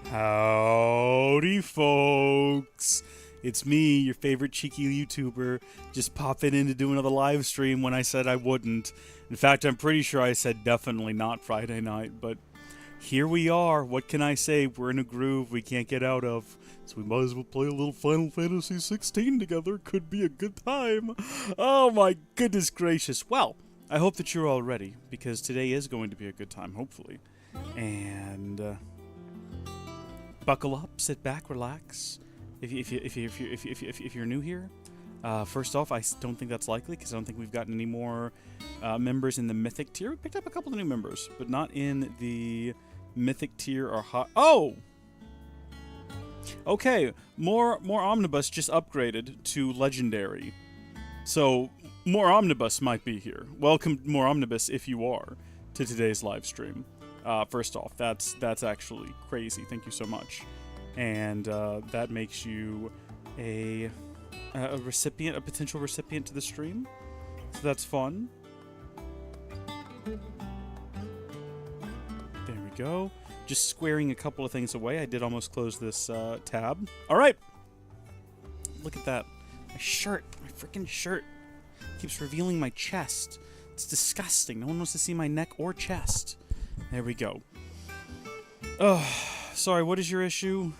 Howdy, folks. It's me, your favorite cheeky YouTuber, just popping in to do another live stream when I said I wouldn't. In fact, I'm pretty sure I said definitely not Friday night, but here we are. What can I say? We're in a groove we can't get out of, so we might as well play a little Final Fantasy XVI together. Could be a good time. Oh my goodness gracious. Well, I hope that you're all ready, because today is going to be a good time, hopefully. And, buckle up, sit back, relax. If you're new here, first off, I don't think that's likely because I don't think we've gotten any more members in the Mythic tier. We picked up a couple of new members, but not in the Mythic tier or hot. Oh, okay. More Omnibus just upgraded to Legendary, so more Omnibus might be here. Welcome, more Omnibus, if you are, to today's live stream. First off, that's actually crazy. Thank you so much. And that makes you a recipient, a potential recipient to the stream. So that's fun. There we go. Just squaring a couple of things away. I did almost close this tab. All right. Look at that. My shirt. My freaking shirt. Keeps revealing my chest. It's disgusting. No one wants to see my neck or chest. There we go. Oh, sorry, what is your issue?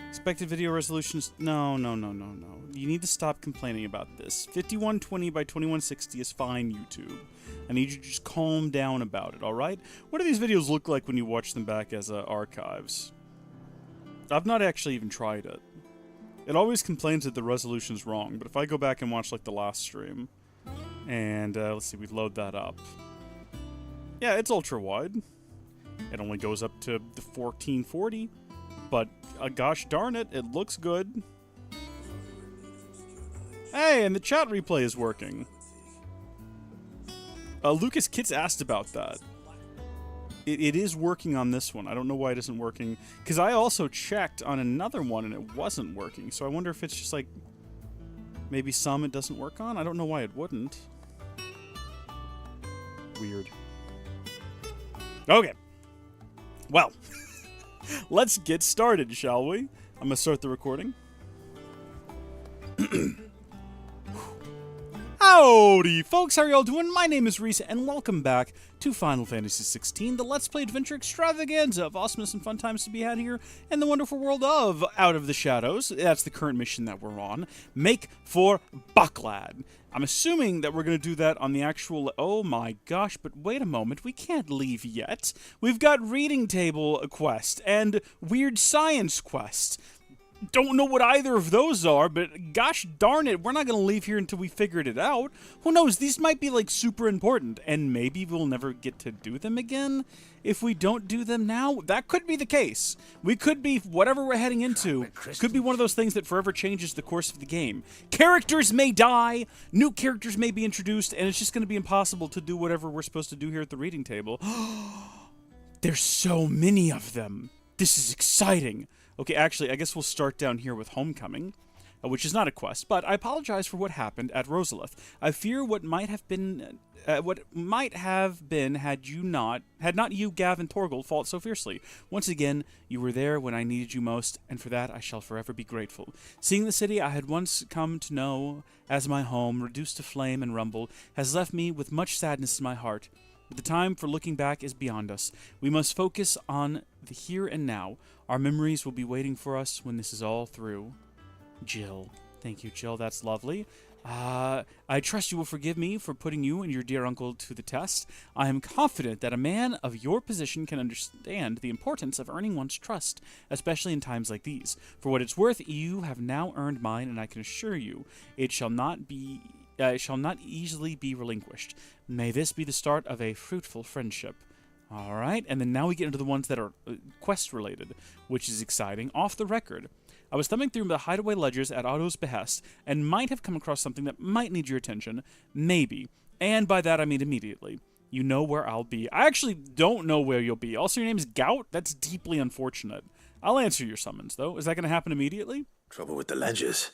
Expected video resolutions. No. You need to stop complaining about this. 5120 by 2160 is fine, YouTube. I need you to just calm down about it, alright? What do these videos look like when you watch them back as archives? I've not actually even tried it. It always complains that the resolution's wrong, but if I go back and watch, like, the last stream, and, let's see, we load that up. Yeah, it's ultra-wide. It only goes up to the 1440. But, gosh darn it, it looks good. Hey, and the chat replay is working. Lucas Kitts asked about that. It is working on this one. I don't know why it isn't working. Because I also checked on another one and it wasn't working. So I wonder if it's just like... maybe some it doesn't work on? I don't know why it wouldn't. Weird. Okay. Well... let's get started, shall we? I'm gonna start the recording. Howdy, folks! How are y'all doing? My name is Reese, and welcome back to Final Fantasy XVI, the Let's Play Adventure Extravaganza of awesomeness and fun times to be had here in the wonderful world of Out of the Shadows. That's the current mission that we're on. Make for Bucklad. I'm assuming that we're going to do that on the actual... oh my gosh, but wait a moment, we can't leave yet. We've got Reading Table quest and Weird Science quest. Don't know what either of those are, but gosh darn it, we're not going to leave here until we figured it out. Who knows, these might be like super important, and maybe we'll never get to do them again if we don't do them now. That could be the case. We could be, whatever we're heading into, could be one of those things that forever changes the course of the game. Characters may die, new characters may be introduced, and it's just going to be impossible to do whatever we're supposed to do here at the reading table. There's so many of them. This is exciting. Okay, actually, I guess we'll start down here with Homecoming, which is not a quest, but I apologize for what happened at Rosalith. I fear what might have been had not you, Gav, and Torgal fought so fiercely. Once again, you were there when I needed you most, and for that I shall forever be grateful. Seeing the city I had once come to know as my home, reduced to flame and rumble, has left me with much sadness in my heart. But the time for looking back is beyond us. We must focus on the here and now. Our memories will be waiting for us when this is all through. Jill. Thank you, Jill. That's lovely. I trust you will forgive me for putting you and your dear uncle to the test. I am confident that a man of your position can understand the importance of earning one's trust, especially in times like these. For what it's worth, you have now earned mine, and I can assure you it shall not easily be relinquished. May this be the start of a fruitful friendship. Alright, and then now we get into the ones that are quest-related, which is exciting. Off the record, I was thumbing through the hideaway ledgers at Otto's behest, and might have come across something that might need your attention. Maybe. And by that I mean immediately. You know where I'll be. I actually don't know where you'll be. Also, your name's Gout? That's deeply unfortunate. I'll answer your summons, though. Is that going to happen immediately? Trouble with the ledgers.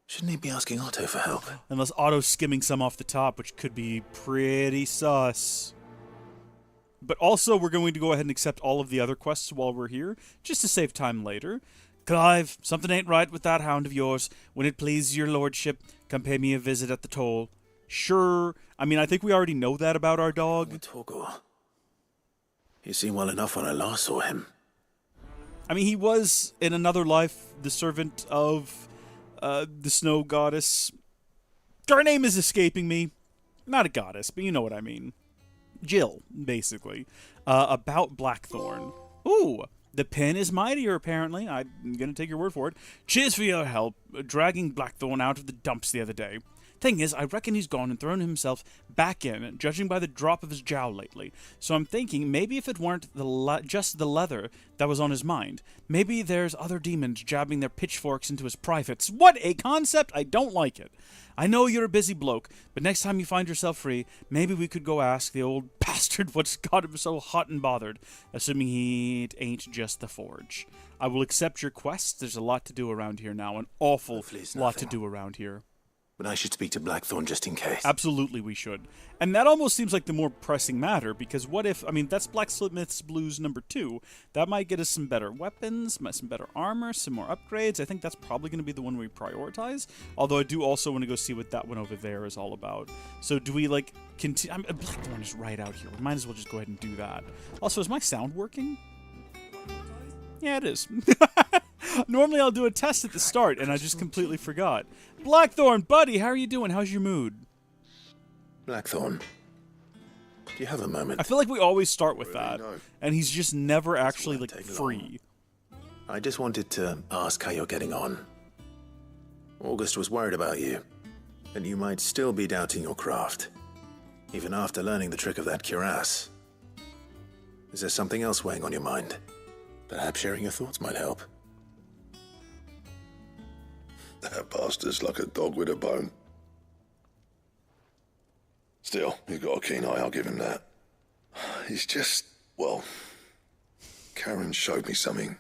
Shouldn't he be asking Otto for help? Unless Otto's skimming some off the top, which could be pretty sus. But also, we're going to go ahead and accept all of the other quests while we're here, just to save time later. Clive, something ain't right with that hound of yours. When it pleases your lordship, come pay me a visit at the toll. Sure. I mean, I think we already know that about our dog. Torgal. He seemed well enough when I last saw him. I mean, he was, in another life, the servant of the snow goddess. Her name is escaping me. Not a goddess, but you know what I mean. Jill, basically. About Blackthorn. Ooh, the pen is mightier, apparently. I'm going to take your word for it. Cheers for your help dragging Blackthorn out of the dumps the other day. Thing is, I reckon he's gone and thrown himself back in, judging by the drop of his jowl lately. So I'm thinking, maybe if it weren't just the leather that was on his mind, maybe there's other demons jabbing their pitchforks into his privates. What a concept! I don't like it. I know you're a busy bloke, but next time you find yourself free, maybe we could go ask the old bastard what's got him so hot and bothered, assuming he ain't just the forge. I will accept your quest. There's a lot to do around here now, an awful lot to do around here. But I should speak to Blackthorn just in case. Absolutely we should. And that almost seems like the more pressing matter, because what if, I mean, that's Blacksmith's Blues number 2. That might get us some better weapons, some better armor, some more upgrades. I think that's probably going to be the one we prioritize. Although I do also want to go see what that one over there is all about. So do we, like, continue? Blackthorn is right out here. We might as well just go ahead and do that. Also, is my sound working? Yeah, it is. Normally I'll do a test at the start, and I just completely forgot. Blackthorn, buddy, how are you doing? How's your mood? Blackthorn, do you have a moment? I feel like we always start with that, and he's just never actually, like, free. I just wanted to ask how you're getting on. August was worried about you, and you might still be doubting your craft, even after learning the trick of that cuirass. Is there something else weighing on your mind? Perhaps sharing your thoughts might help. That bastard's like a dog with a bone. Still, he's got a keen eye, I'll give him that. He's just, well, Karen showed me something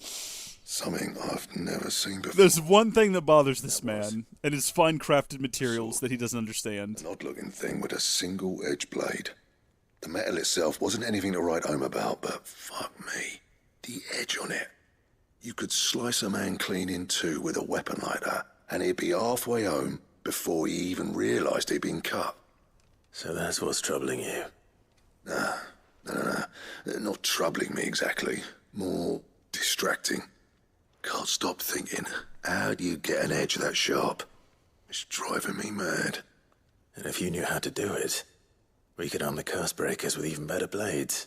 I've never seen before. There's one thing that bothers this man, and it's fine-crafted materials that he doesn't understand. An odd-looking thing with a single-edged blade. The metal itself wasn't anything to write home about, but fuck me, the edge on it. You could slice a man clean in two with a weapon like that, and he'd be halfway home before he even realised he'd been cut. So that's what's troubling you? Nah. Not troubling me exactly. More distracting. Can't stop thinking, how do you get an edge that sharp? It's driving me mad. And if you knew how to do it, we could arm the curse breakers with even better blades.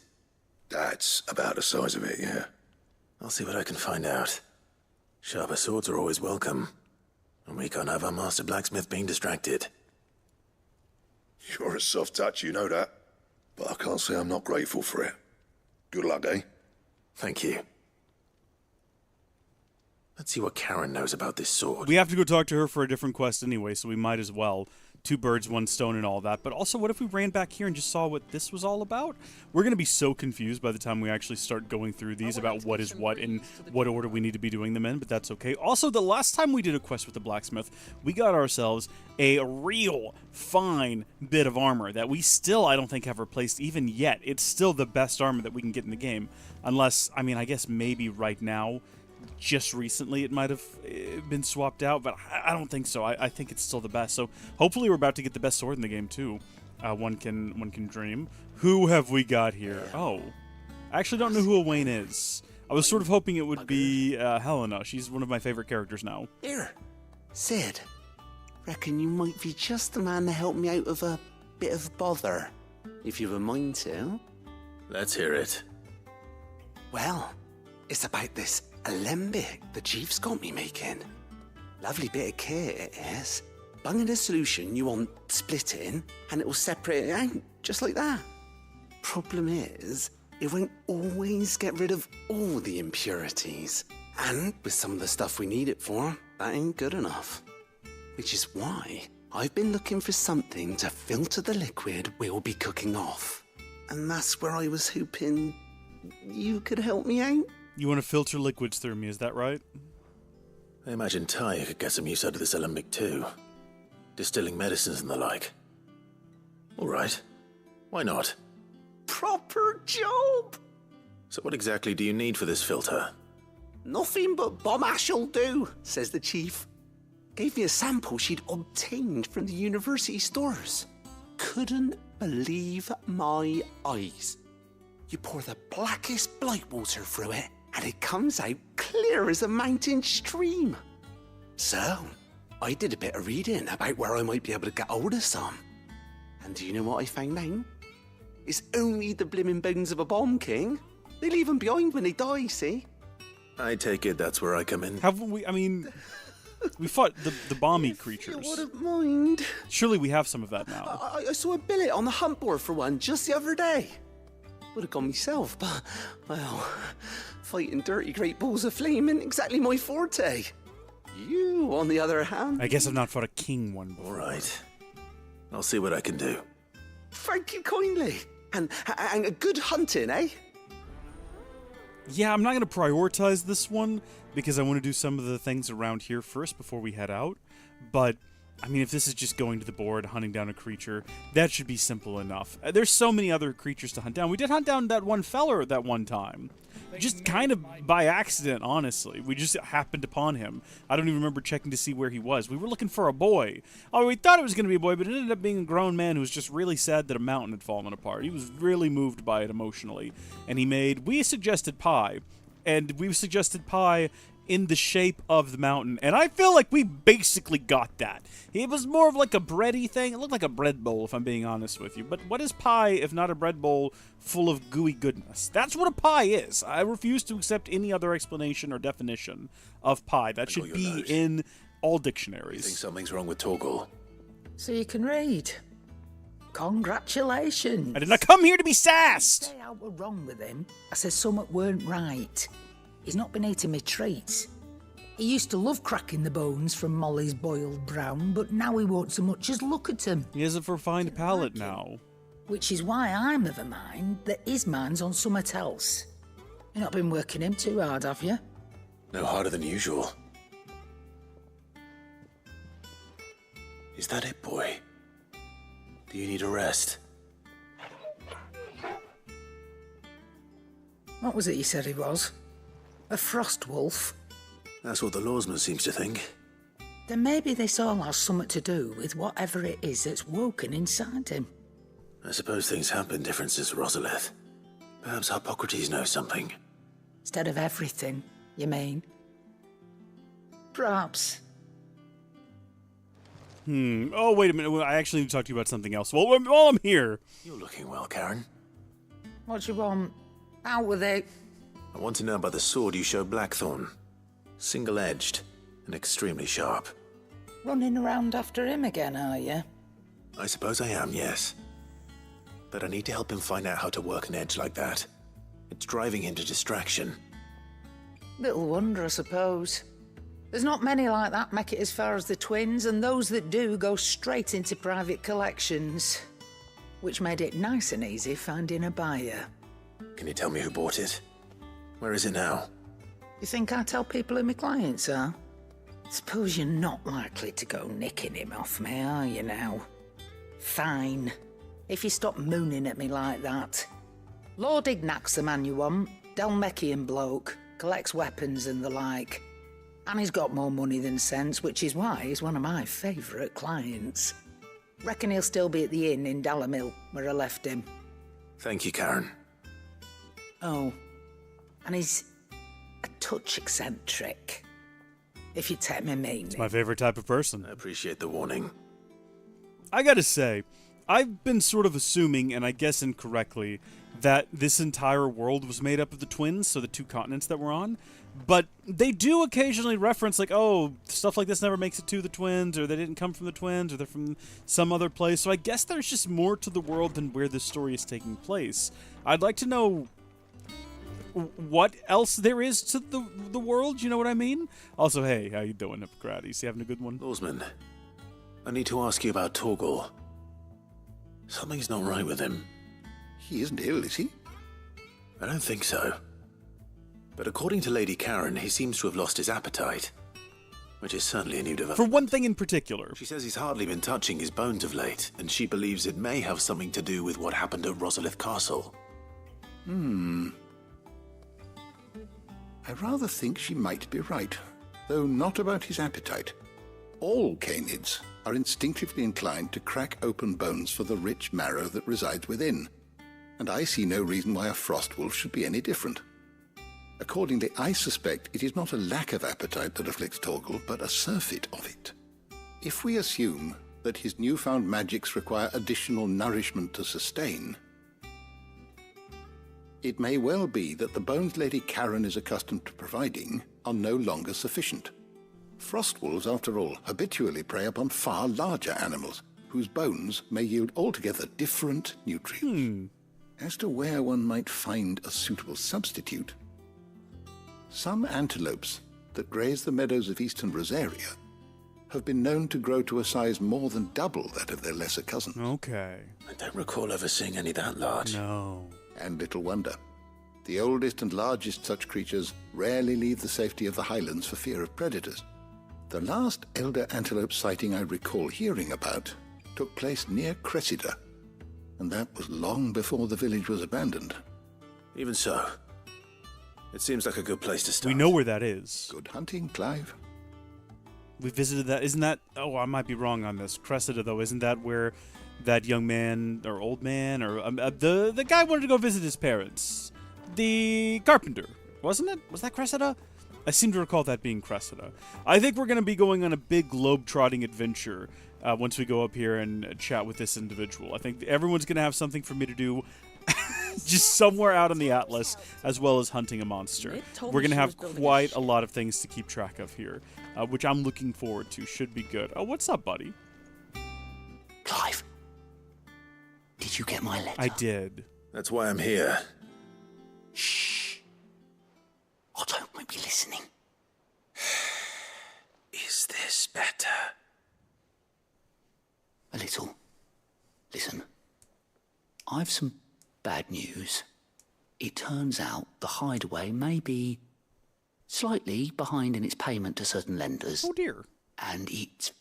That's about the size of it, yeah. I'll see what I can find out. Sharper swords are always welcome, and we can't have our master blacksmith being distracted. You're a soft touch, you know that. But I can't say I'm not grateful for it. Good luck, eh? Thank you. Let's see what Karen knows about this sword. We have to go talk to her for a different quest anyway, so we might as well. 2 birds, 1 stone and all that. But also, what if we ran back here and just saw what this was all about? We're going to be so confused by the time we actually start going through these about what is what and what order we need to be doing them in, but that's okay. Also, the last time we did a quest with the blacksmith, we got ourselves a real fine bit of armor that we still, I don't think, have replaced even yet. It's still the best armor that we can get in the game. Unless, I mean, I guess maybe right now, just recently it might have been swapped out, but I don't think so. I think it's still the best. So hopefully we're about to get the best sword in the game too. One can dream. Who have we got here? Oh, I actually don't know who Owain is. I was sort of hoping it would be Helena. She's one of my favorite characters now. Here, Sid. Reckon you might be just the man to help me out of a bit of bother, if you've a mind to. Let's hear it. Well, it's about this alembic the chief's got me making. Lovely bit of kit it is. Bung in a solution you want splitting, and it will separate it out, just like that. Problem is, it won't always get rid of all the impurities. And with some of the stuff we need it for, that ain't good enough. Which is why I've been looking for something to filter the liquid we'll be cooking off. And that's where I was hoping you could help me out. You want to filter liquids through me, is that right? I imagine Ty could get some use out of this alembic too. Distilling medicines and the like. All right. Why not? Proper job. So what exactly do you need for this filter? Nothing but bomb ash'll do, says the chief. Gave me a sample she'd obtained from the university stores. Couldn't believe my eyes. You pour the blackest blight water through it, and it comes out clear as a mountain stream. So, I did a bit of reading about where I might be able to get hold of some. And do you know what I found out? It's only the blimmin' bones of a bomb king. They leave them behind when they die, see? I take it that's where I come in. Have we? I mean, we fought the bomby creatures. You wouldn't mind. Surely we have some of that now. I saw a billet on the hunt board for one just the other day. Would have gone myself, but, well, fighting dirty great balls of flame isn't exactly my forte. You, on the other hand... I guess I've not fought a king one before. All right. I'll see what I can do. Thank you kindly. And a good hunting, eh? Yeah, I'm not going to prioritize this one because I want to do some of the things around here first before we head out. But, I mean, if this is just going to the board, hunting down a creature, that should be simple enough. There's so many other creatures to hunt down. We did hunt down that one feller that one time. Just kind of by accident, honestly. We just happened upon him. I don't even remember checking to see where he was. We were looking for a boy. Oh, we thought it was going to be a boy, but it ended up being a grown man who was just really sad that a mountain had fallen apart. He was really moved by it emotionally. And we suggested pie. And we suggested pie in the shape of the mountain. And I feel like we basically got that. It was more of like a bready thing. It looked like a bread bowl, if I'm being honest with you. But what is pie if not a bread bowl full of gooey goodness? That's what a pie is. I refuse to accept any other explanation or definition of pie. That should be in all dictionaries. You think something's wrong with Torgal? So you can read. Congratulations. I did not come here to be sassed. Say I were wrong with him. I said something weren't right. He's not been eating me treats. He used to love cracking the bones from Molly's boiled brown, but now he won't so much as look at them. He has a refined palate now. Which is why I'm of a mind that his mind's on something else. You've not been working him too hard, have you? No harder than usual. Is that it, boy? Do you need a rest? What was it you said he was? A frost wolf? That's what the lawsman seems to think. Then maybe this all has something to do with whatever it is that's woken inside him. I suppose things have been different since Rosalith. Perhaps Hippocrates knows something. Instead of everything, you mean? Perhaps. Oh, wait a minute. I actually need to talk to you about something else. Well, while I'm here. You're looking well, Karen. What do you want? Out with it. I want to know about the sword you showed Blackthorn. Single-edged and extremely sharp. Running around after him again, are you? I suppose I am, yes. But I need to help him find out how to work an edge like that. It's driving him to distraction. Little wonder, I suppose. There's not many like that make it as far as the twins, and those that do go straight into private collections. Which made it nice and easy finding a buyer. Can you tell me who bought it? Where is it now? You think I tell people who my clients are? Suppose you're not likely to go nicking him off me, are you now? Fine. If you stop mooning at me like that. Lord Ignac's the man you want. Dalmekian bloke. Collects weapons and the like. And he's got more money than sense, which is why he's one of my favourite clients. Reckon he'll still be at the inn in Dalamil, where I left him. Thank you, Karen. Oh. And he's a touch eccentric. If you take me meaning. It's my favorite type of person. I appreciate the warning. I gotta say, I've been sort of assuming, and I guess incorrectly, that this entire world was made up of the twins, so the two continents that we're on. But they do occasionally reference, like, oh, stuff like this never makes it to the twins, or they didn't come from the twins, or they're from some other place. So I guess there's just more to the world than where this story is taking place. I'd like to know what else there is to the world, you know what I mean? Also, hey, how you doing, Hippocrates? You having a good one? Lawsman, I need to ask you about Torgal. Something's not right with him. He isn't ill, is he? I don't think so. But according to Lady Karen, he seems to have lost his appetite. which is certainly a new For development. one thing in particular. She says he's hardly been touching his bones of late, and she believes it may have something to do with what happened at Rosalith Castle. I rather think she might be right, though not about his appetite. All canids are instinctively inclined to crack open bones for the rich marrow that resides within, and I see no reason why a frost wolf should be any different. Accordingly, I suspect it is not a lack of appetite that afflicts Torgal, but a surfeit of it. If we assume that his newfound magics require additional nourishment to sustain, it may well be that the bones Lady Karen is accustomed to providing are no longer sufficient. Frost wolves, after all, habitually prey upon far larger animals, whose bones may yield altogether different nutrients. As to where one might find a suitable substitute, some antelopes that graze the meadows of eastern Rosaria have been known to grow to a size more than double that of their lesser cousins. Okay. I don't recall ever seeing any that large. No. And little wonder. The oldest and largest such creatures rarely leave the safety of the highlands for fear of predators. The last elder antelope sighting I recall hearing about took place near Cressida, and that was long before the village was abandoned. Even so, it seems like a good place to start. We know where that is. Good hunting, Clive. We visited that. Isn't that... Oh, I might be wrong on this. Cressida, though, isn't that where that young man, or old man, or the guy wanted to go visit his parents? The carpenter, wasn't it? Was that Cressida? I seem to recall that being Cressida. I think we're going to be going on a big globe-trotting adventure once we go up here and chat with this individual. I think everyone's going to have something for me to do just somewhere out in the Atlas, as well as hunting a monster. We're going to have quite a lot of things to keep track of here, which I'm looking forward to. Should be good. Oh, what's up, buddy? Clive, did you get my letter? I did. That's why I'm here. Shh. Otto might be listening. Is this better? A little. Listen. I've some bad news. It turns out the hideaway may be slightly behind in its payment to certain lenders. Oh, dear. And it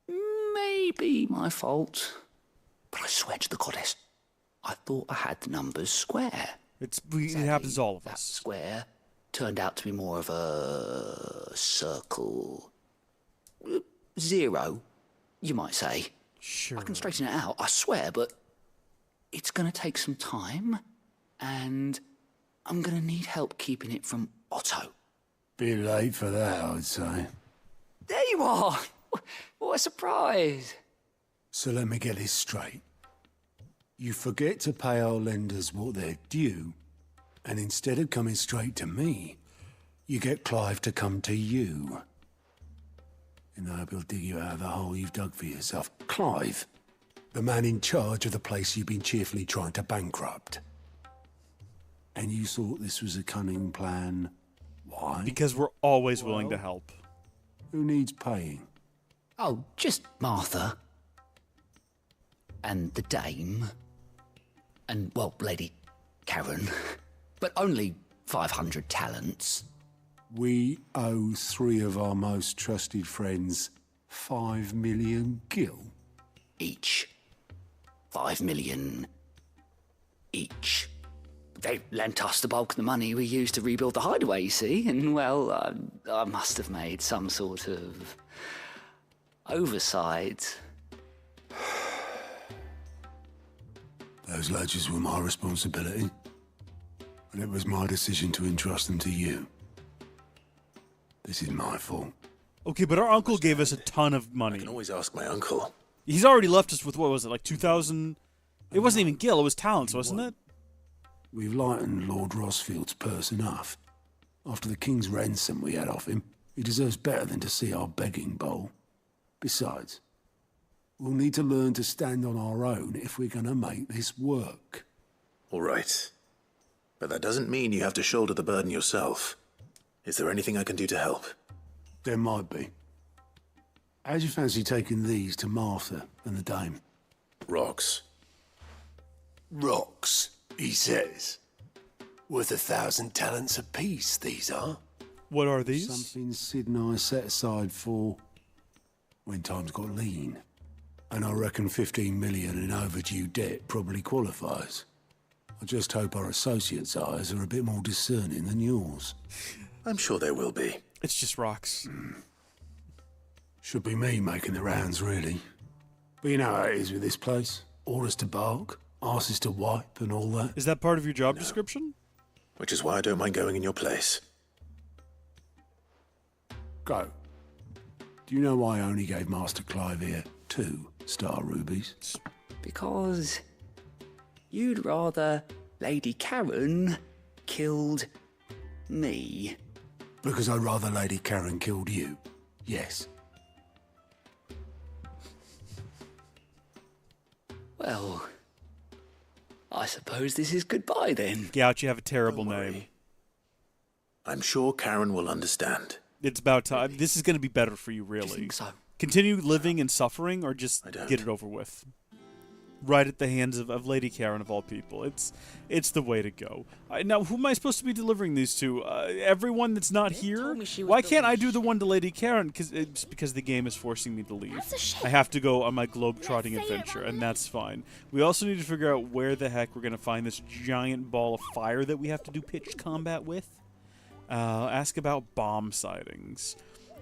may be my fault. But I swear to the goddess, I thought I had the numbers square. It happens to all of That us. square turned out to be more of a circle. Zero, you might say. Sure. I can straighten it out, I swear, but it's going to take some time, and I'm going to need help keeping it from Otto. Bit late for that, I'd say. There you are! What a surprise! So let me get this straight. You forget to pay our lenders what they're due, and instead of coming straight to me, you get Clive to come to you. And I hope he'll dig you out of the hole you've dug for yourself. Clive, the man in charge of the place you've been cheerfully trying to bankrupt. And you thought this was a cunning plan. Why? Because we're always willing to help. Who needs paying? Oh, just Martha. And the dame. And, well, Lady Karen. But only 500 talents. We owe 3 of our most trusted friends 5 million gil. Each. 5 million each. They lent us the bulk of the money we used to rebuild the hideaway, you see, and, well, I must have made some sort of oversight. Those ledgers were my responsibility, and it was my decision to entrust them to you. This is my fault. Okay, but our uncle gave us a ton of I money. can always ask my uncle. He's already left us with, what was it, like 2,000? It wasn't even gil, it was talents, wasn't it? We've lightened Lord Rossfield's purse enough. After the king's ransom we had off him, he deserves better than to see our begging bowl. Besides, we'll need to learn to stand on our own if we're going to make this work. All right. But that doesn't mean you have to shoulder the burden yourself. Is there anything I can do to help? There might be. How'd you fancy taking these to Martha and the dame? Rocks. Rocks, he says. Worth 1,000 talents apiece, these are. What are these? Something Sid and I set aside for when times got lean. And I reckon 15 million in overdue debt probably qualifies. I just hope our associates' eyes are a bit more discerning than yours. I'm sure they will be. It's just rocks. Should be me making the rounds, really. But you know how it is with this place. Orders to bark, arses to wipe, and all that. Is that part of your job description? Which is why I don't mind going in your place. Go. Do you know why I only gave Master Clive here 2 star rubies? Because you'd rather Lady Karen killed me. Because I'd rather Lady Karen killed you. Yes. Well, I suppose this is goodbye then. Gout, you have a terrible Don't name. worry. I'm sure Karen will understand. It's about time. This is going to be better for you, Do really. you think so? Continue living and suffering, or just I don't. get it over with. Right at the hands of Lady Karen, of all people. It's the way to go. Now, who am I supposed to be delivering these to? Everyone that's not here? told me she was Why can't I the do the one to Lady Karen? It's because the game is forcing me to leave. That's a shame. I have to go on my globe-trotting Let's say it adventure, wrong. and that's fine. We also need to figure out where the heck we're going to find this giant ball of fire that we have to do pitched combat with. Ask about bomb sightings.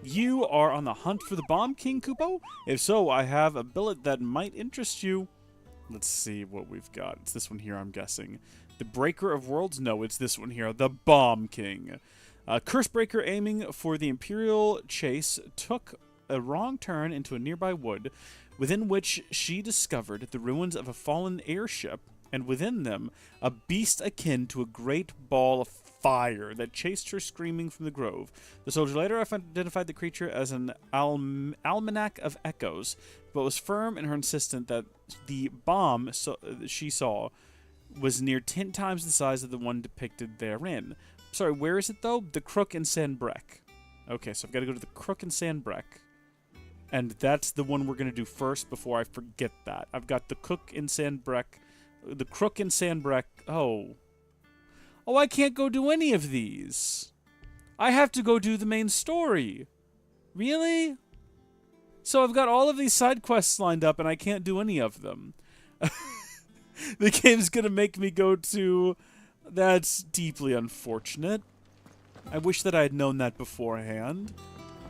You are on the hunt for the Bomb King, Kupo? If so, I have a billet that might interest you. Let's see what we've got. It's this one here, I'm guessing. The Breaker of Worlds? No, it's this one here. The Bomb King. Cursebreaker, aiming for the Imperial chase, took a wrong turn into a nearby wood, within which she discovered the ruins of a fallen airship, and within them, a beast akin to a great ball of fire that chased her screaming from the grove. The soldier later identified the creature as an almanac of echoes, but was firm in her insistence that the bomb she saw was near 10 times the size of the one depicted therein. Sorry, where is it though? The Crook and Sandbreck. Okay, so I've got to go to the Crook and Sandbreck. And that's the one we're going to do first before I forget that. I've got the Crook and Sandbreck. The Crook and Sandbreck. Oh, I can't go do any of these. I have to go do the main story. Really? So I've got all of these side quests lined up and I can't do any of them. The game's gonna make me go to... That's deeply unfortunate. I wish that I had known that beforehand.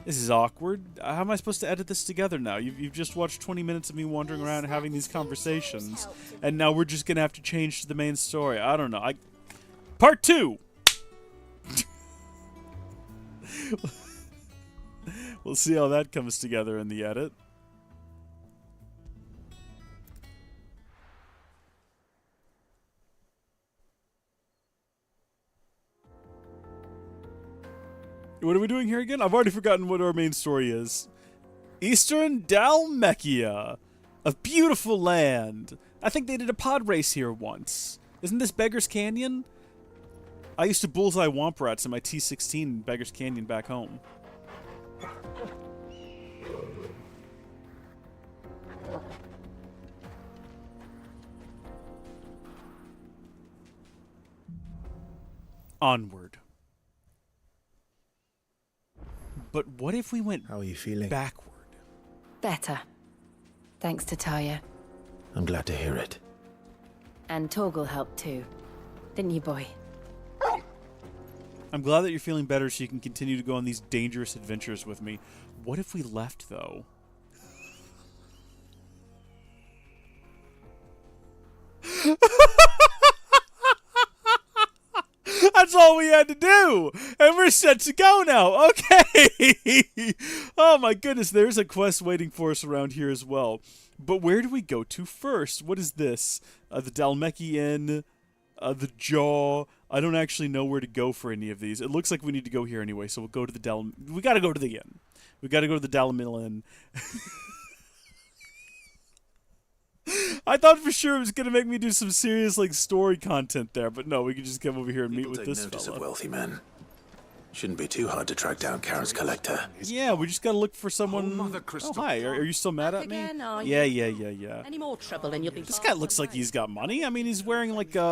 This is awkward. How am I supposed to edit this together now? You've just watched 20 minutes of me wandering around having these conversations, and now we're just gonna have to change to the main story. I don't know. Part 2! We'll see how that comes together in the edit. What are we doing here again? I've already forgotten what our main story is. Eastern Dalmekia. A beautiful land. I think they did a pod race here once. Isn't this Beggar's Canyon? I used to bullseye womp rats in my T16 in Beggar's Canyon back home. Onward. But what if we went How are you feeling? backward? Better. Thanks to Taya. I'm glad to hear it. And Torgal helped too. Didn't you, boy? I'm glad that you're feeling better so you can continue to go on these dangerous adventures with me. What if we left, though? That's all we had to do! And we're set to go now! Okay! Oh my goodness, there's a quest waiting for us around here as well. But where do we go to first? What is this? The Dalmeki Inn, the Jaw. I don't actually know where to go for any of these. It looks like we need to go here anyway, so we'll go to the we gotta go to the inn. We gotta go to the Dalamil Inn. I thought for sure it was gonna make me do some serious story content there, but no, we can just come over here and meet People with take this notice fella. of wealthy men. Shouldn't be too hard to track down Karen's collector. Yeah, we just gotta look for someone. Mother Oh, Crystal. hi. Are you still mad at me? again, are you? Yeah. Any more trouble and you'll be... This guy looks like he's got money. I mean, he's wearing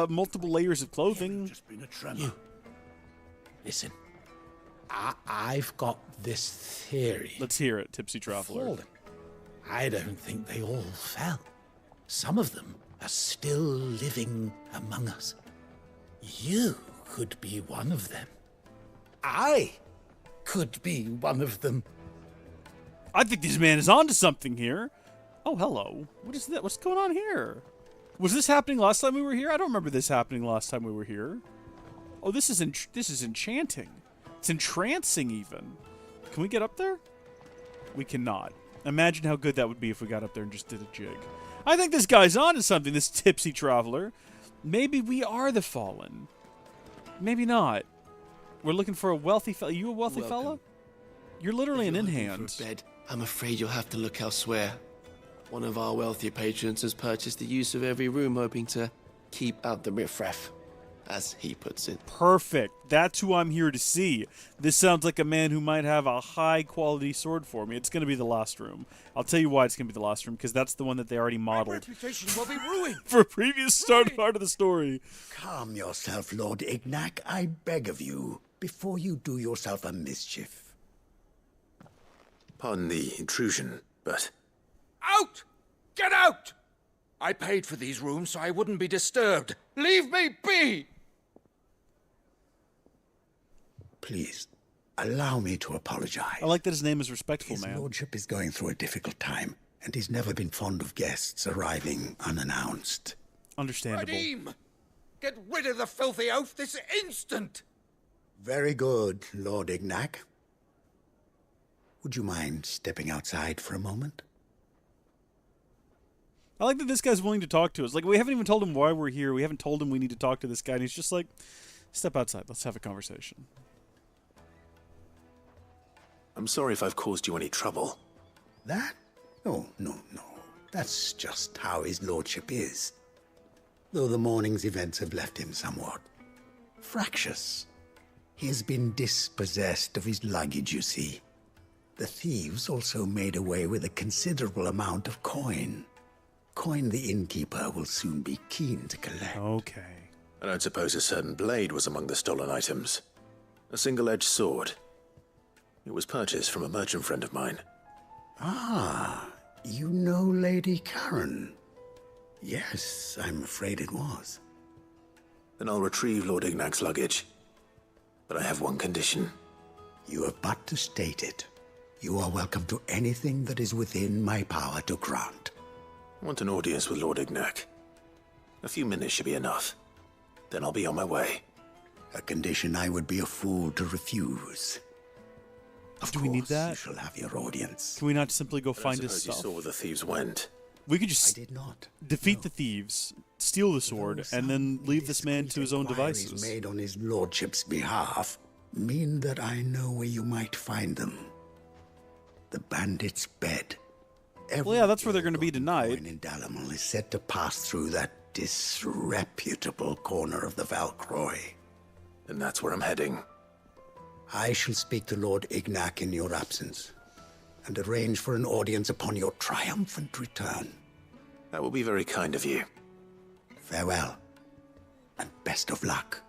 multiple layers of clothing. Just been a tremor. Listen. I've got this theory. Let's hear it, Tipsy Traveler. Fallen. I don't think they all fell. Some of them are still living among us. You could be one of them. I could be one of them. I think this man is onto something here. Oh, hello. What is that? What's going on here? Was this happening last time we were here? I don't remember this happening last time we were here. Oh, this is enchanting. It's entrancing, even. Can we get up there? We cannot. Imagine how good that would be if we got up there and just did a jig. I think this guy's onto something, this Tipsy Traveler. Maybe we are the Fallen. Maybe not. We're looking for a wealthy fella. You a wealthy fella? You're literally an in-hand. For a bed, I'm afraid you'll have to look elsewhere. One of our wealthier patrons has purchased the use of every room, hoping to keep out the riffraff, as he puts it. Perfect. That's who I'm here to see. This sounds like a man who might have a high-quality sword for me. It's going to be the last room. I'll tell you why it's going to be the last room, because that's the one that they already modeled. My reputation will be ruined. For a previous part of the story. Calm yourself, Lord Ignac, I beg of you, before you do yourself a mischief. Pardon the intrusion, but... Out! Get out! I paid for these rooms so I wouldn't be disturbed. Leave me be! Please, allow me to apologize. I like that his name is respectful, His man. lordship is going through a difficult time, and he's never been fond of guests arriving unannounced. Understandable. Radim! Get rid of the filthy oaf this instant! Very good, Lord Ignac. Would you mind stepping outside for a moment? I like that this guy's willing to talk to us. Like, we haven't even told him why we're here. We haven't told him we need to talk to this guy, and he's just like, step outside. Let's have a conversation. I'm sorry if I've caused you any trouble. That? No. That's just how his lordship is. Though the morning's events have left him somewhat fractious. He has been dispossessed of his luggage, you see. The thieves also made away with a considerable amount of coin. Coin the innkeeper will soon be keen to collect. Okay. I don't suppose a certain blade was among the stolen items. A single-edged sword. It was purchased from a merchant friend of mine. Ah, you know Lady Karen. Yes, I'm afraid it was. Then I'll retrieve Lord Ignac's luggage. But I have one condition. You have but to state it. You are welcome to anything that is within my power to grant. I want an audience with Lord Ignac. A few minutes should be enough. Then I'll be on my way. A condition I would be a fool to refuse. Do we need that? You shall have your audience. Can we not simply go find his I stuff? suppose you saw where the thieves went. We could just I did not. defeat the thieves, steal the sword, and then leave this man to his own devices. Made on his lordship's behalf mean that I know where you might find them. The bandit's bed. Well, yeah, that's where they're going to be tonight. In Dalamal is said to pass through that disreputable corner of the Valcroy. And that's where I'm heading. I shall speak to Lord Ignac in your absence, and arrange for an audience upon your triumphant return. That will be very kind of you. Farewell, and best of luck.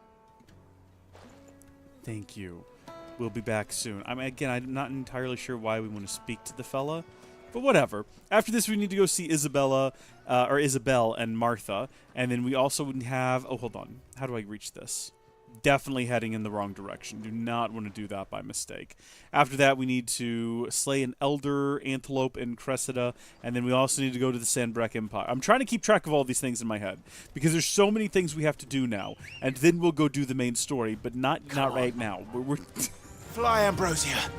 Thank you. We'll be back soon. I'm not entirely sure why we want to speak to the fella, but whatever. After this, we need to go see Isabel and Martha, and then we also have... Oh, hold on. How do I reach this? Definitely heading in the wrong direction. Do not want to do that by mistake. After that, we need to slay an elder, antelope, and Cressida, and then we also need to go to the Sandbreck Empire. I'm trying to keep track of all these things in my head, because there's so many things we have to do now, and then we'll go do the main story, but not right now. We're Fly, Ambrosia.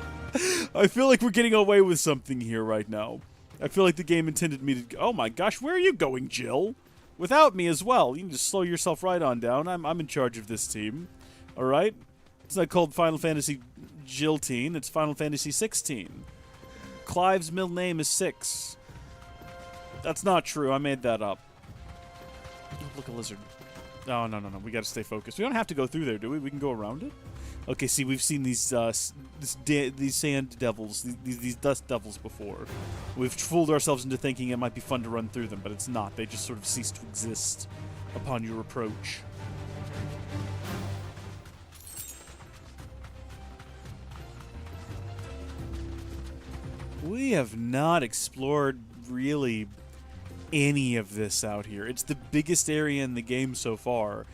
I feel like we're getting away with something here right now. I feel like the game intended me to... Oh my gosh, where are you going, Jill? Without me as well. You can just slow yourself right on down. I'm in charge of this team. Alright? It's not called Final Fantasy Jill-teen. It's Final Fantasy 16. Clive's middle name is 6. That's not true. I made that up. Oh, look, a lizard. No. We gotta stay focused. We don't have to go through there, do we? We can go around it? Okay, see, we've seen these sand devils, these dust devils before. We've fooled ourselves into thinking it might be fun to run through them, but it's not. They just sort of cease to exist upon your approach. We have not explored really any of this out here. It's the biggest area in the game so far.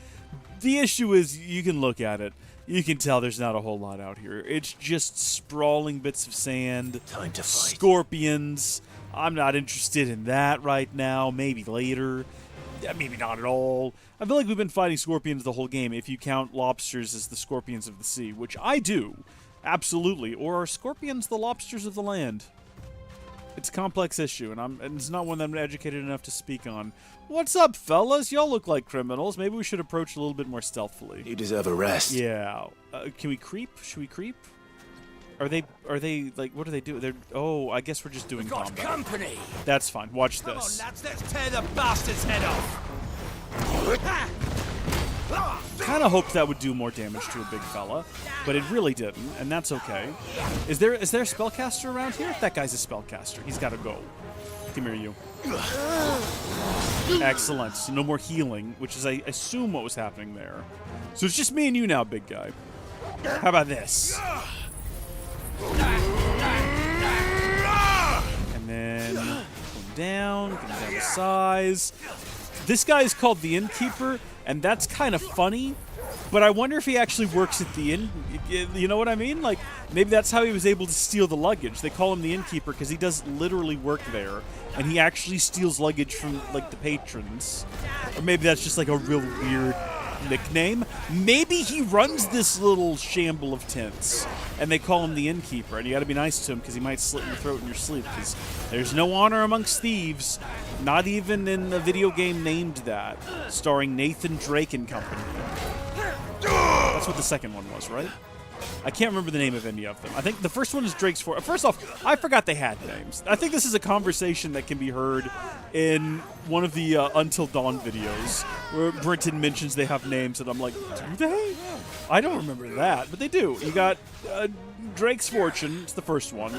The issue is, you can look at it. You can tell there's not a whole lot out here. It's just sprawling bits of sand, Time to fight. scorpions. I'm not interested in that right now. Maybe later. Maybe not at all. I feel like we've been fighting scorpions the whole game, if you count lobsters as the scorpions of the sea, which I do. Absolutely. Or are scorpions the lobsters of the land? It's a complex issue, and it's not one that I'm educated enough to speak on. What's up, fellas? Y'all look like criminals. Maybe we should approach a little bit more stealthily. You deserve a rest. Yeah. Can we creep? Should we creep? Are they like, what do they do? I guess we're just doing combat. Company. That's fine. Watch Come this. on, lads, let's tear the bastard's head off. Kind of hoped that would do more damage to a big fella, but it really didn't, and that's okay. Is there a spellcaster around here? That guy's a spellcaster. He's got to go. Come here, you. Excellent. So no more healing, which is, I assume, what was happening there. So it's just me and you now, big guy. How about this? And then put him down, get him down to size. This guy is called the Innkeeper, and that's kind of funny, but I wonder if he actually works at the inn. You know what I mean? Like, maybe that's how he was able to steal the luggage. They call him the Innkeeper because he does literally work there, and he actually steals luggage from, like, the patrons. Or maybe that's just, like, a real weird nickname. Maybe he runs this little shamble of tents, and they call him the Innkeeper, and you gotta be nice to him because he might slit your throat in your sleep, because there's no honor amongst thieves, not even in the video game named that, starring Nathan Drake and company. That's what the second one was, right? I can't remember the name of any of them. I think the first one is Drake's Fort. First off, I forgot they had names. I think this is a conversation that can be heard in one of the Until Dawn videos, where Brenton mentions they have names, and I'm like, do they? I don't remember that, but they do. You got Drake's Fortune, it's the first one.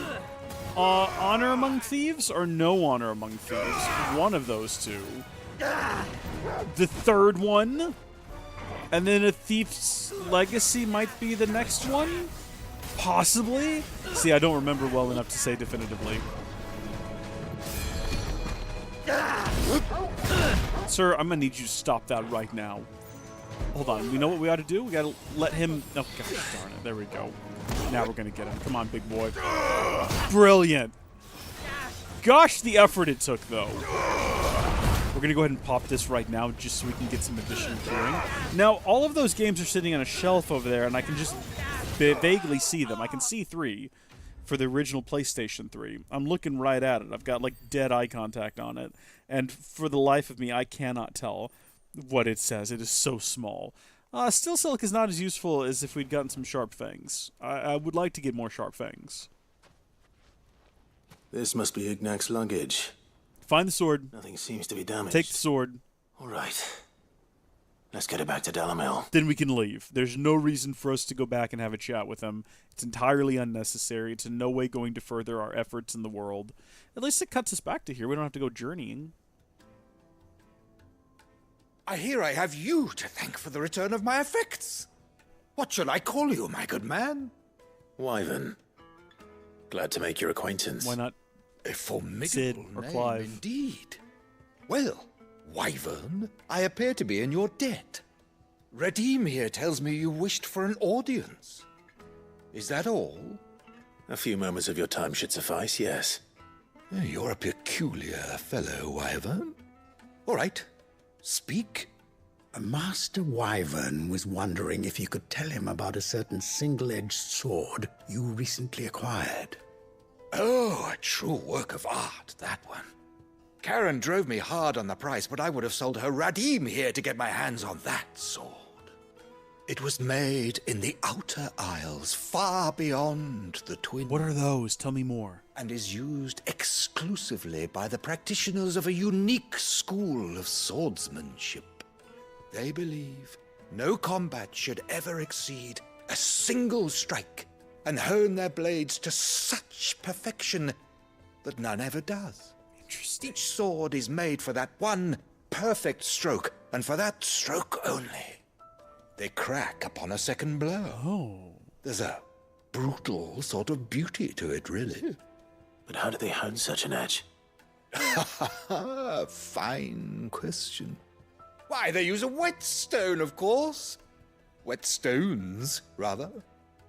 Honor Among Thieves or No Honor Among Thieves? One of those two. The third one, and then A Thief's Legacy might be the next one? Possibly? See, I don't remember well enough to say definitively. Sir, I'm gonna need you to stop that right now. Hold on, we know what we ought to do? We gotta let him... Oh, gosh darn it. There we go. Now we're gonna get him. Come on, big boy. Brilliant. Gosh, the effort it took, though. We're gonna go ahead and pop this right now just so we can get some additional clearing. Now, all of those games are sitting on a shelf over there, and I can just vaguely see them. I can see 3 for the original PlayStation 3. I'm looking right at it. I've got, like, dead eye contact on it. And for the life of me, I cannot tell what it says. It is so small. Still, Silk is not as useful as if we'd gotten some sharp fangs. I would like to get more sharp fangs. This must be Ignac's luggage. Find the sword. Nothing seems to be damaged. Take the sword. All right. Let's get it back to Delamil. Then we can leave. There's no reason for us to go back and have a chat with him. It's entirely unnecessary. It's in no way going to further our efforts in the world. At least it cuts us back to here. We don't have to go journeying. I hear I have you to thank for the return of my effects. What shall I call you, my good man? Wyvern. Glad to make your acquaintance. Why not A formidable Sid or name Clive? indeed. Well, Wyvern, I appear to be in your debt. Redeem here tells me you wished for an audience. Is that all? A few moments of your time should suffice, yes. You're a peculiar fellow, Wyvern. All right, speak. Master Wyvern was wondering if you could tell him about a certain single-edged sword you recently acquired. Oh, a true work of art, that one. Karen drove me hard on the price, but I would have sold her Radim here to get my hands on that sword. It was made in the Outer Isles, far beyond the Twin. What are those? Tell me more. And is used exclusively by the practitioners of a unique school of swordsmanship. They believe no combat should ever exceed a single strike, and hone their blades to such perfection that none ever does. Interesting. Each sword is made for that one perfect stroke, and for that stroke only. They crack upon a second blow. Oh. There's a brutal sort of beauty to it, really. But how do they hone such an edge? Fine question. Why, they use a whetstone, of course. Whetstones, rather.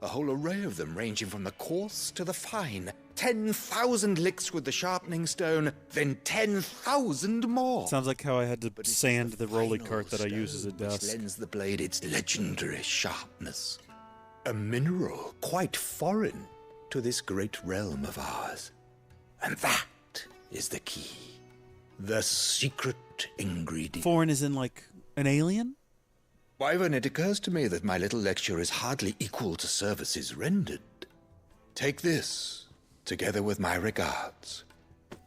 A whole array of them, ranging from the coarse to the fine. 10,000 licks with the sharpening stone, then 10,000 more. Sounds like how I had to sand the rolling cart that I use as a Which desk. lends the blade its legendary sharpness. A mineral quite foreign to this great realm of ours. And that is the key. The secret ingredient. Foreign is in like an alien? Wyvern, it occurs to me that my little lecture is hardly equal to services rendered. Take this, together with my regards.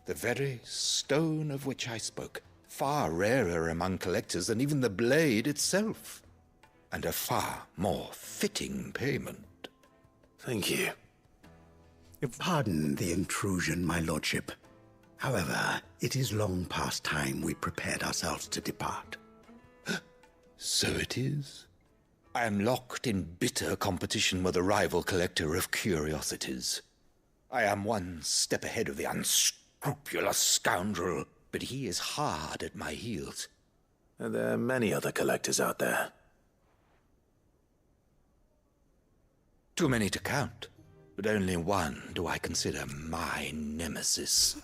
The very stone of which I spoke, far rarer among collectors than even the blade itself, and a far more fitting payment. Thank you. Pardon the intrusion, my lordship. However, it is long past time we prepared ourselves to depart. So it is. I am locked in bitter competition with a rival collector of curiosities. I am one step ahead of the unscrupulous scoundrel, but he is hard at my heels. Are there many other collectors out there? Too many to count, but only one do I consider my nemesis.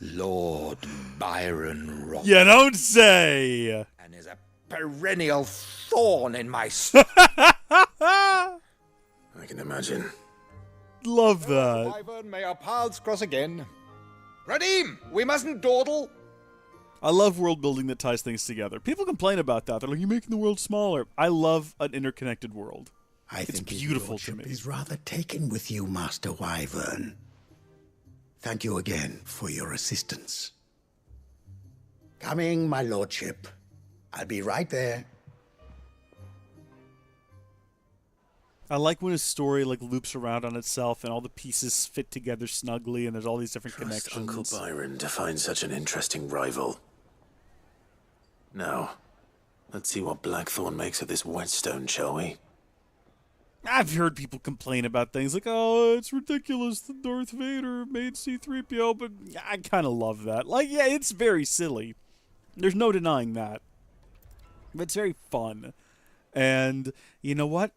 Lord Byron Rock. You don't say! And is a perennial thorn in my I can imagine. Love that. Wyvern, may our paths cross again. Radim, we mustn't dawdle. I love world building that ties things together. People complain about that. They're like, you're making the world smaller. I love an interconnected world. I It's think beautiful his to lordship me. is rather taken with you, Master Wyvern. Thank you again for your assistance. Coming, my lordship. I'll be right there. I like when a story like loops around on itself and all the pieces fit together snugly and there's all these different Trust connections. Uncle Byron to find such an interesting rival. Now, let's see what Blackthorn makes of this whetstone, shall we? I've heard people complain about things like, oh, it's ridiculous that Darth Vader made C-3PO, but I kind of love that. Like, yeah, it's very silly. There's no denying that. But it's very fun. And you know what?